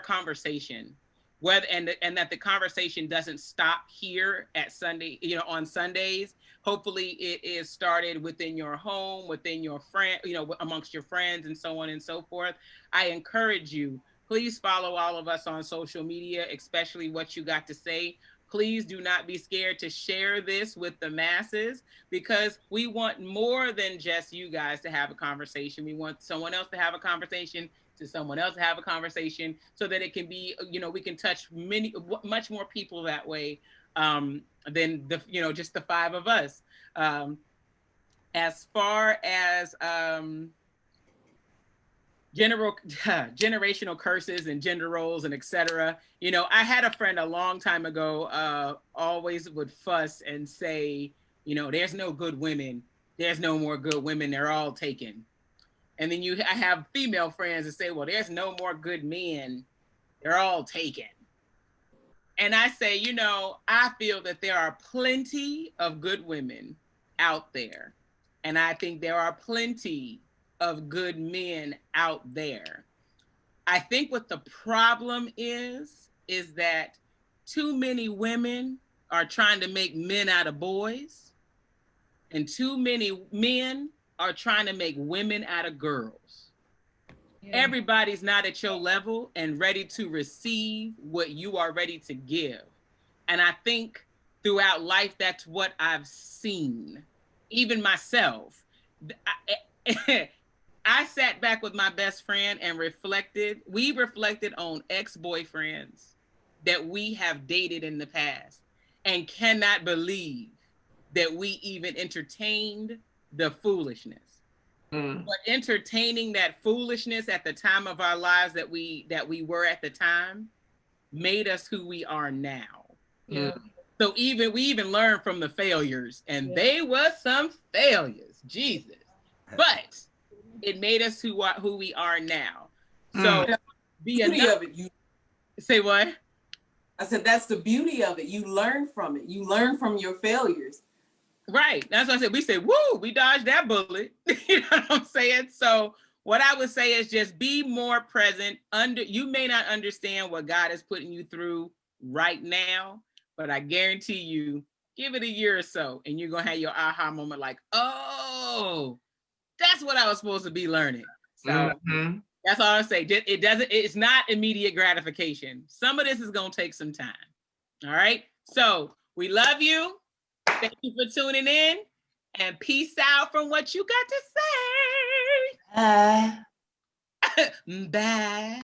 conversation, whether and that the conversation doesn't stop here at Sunday, on Sundays. Hopefully it is started within your home, within your friend, amongst your friends, and so on and so forth. I encourage you, please follow all of us on social media, especially What You Got to Say. Please do not be scared to share this with the masses, because we want more than just you guys to have a conversation. We want someone else to have a conversation, to someone else to have a conversation, so that it can be, we can touch much more people that way, than just the five of us. As far as generational curses and gender roles and etc. I had a friend a long time ago, always would fuss and say, there's no good women. There's no more good women. They're all taken. And then I have female friends that say, well, there's no more good men. They're all taken. And I say, I feel that there are plenty of good women out there. And I think there are plenty of good men out there. I think what the problem is that too many women are trying to make men out of boys, and too many men are trying to make women out of girls. Yeah. Everybody's not at your level and ready to receive what you are ready to give. And I think throughout life, that's what I've seen. Even myself. I sat back with my best friend and reflected. We reflected on ex-boyfriends that we have dated in the past and cannot believe that we even entertained the foolishness. But entertaining that foolishness at the time of our lives that we were at the time made us who we are now. Yeah. So we even learned from the failures, and they were some failures, Jesus. But it made us who we are now. So the beauty of it. You say what? I said that's the beauty of it. You learn from it. You learn from your failures. Right. That's what I said. We said, woo, we dodged that bullet. You know what I'm saying? So what I would say is just be more present. You may not understand what God is putting you through right now, but I guarantee you, give it a year or so, and you're going to have your aha moment like, oh, that's what I was supposed to be learning. So that's all I say. It's not immediate gratification. Some of this is going to take some time. All right. So we love you. Thank you for tuning in, and peace out from What You Got to Say. Bye. Bye.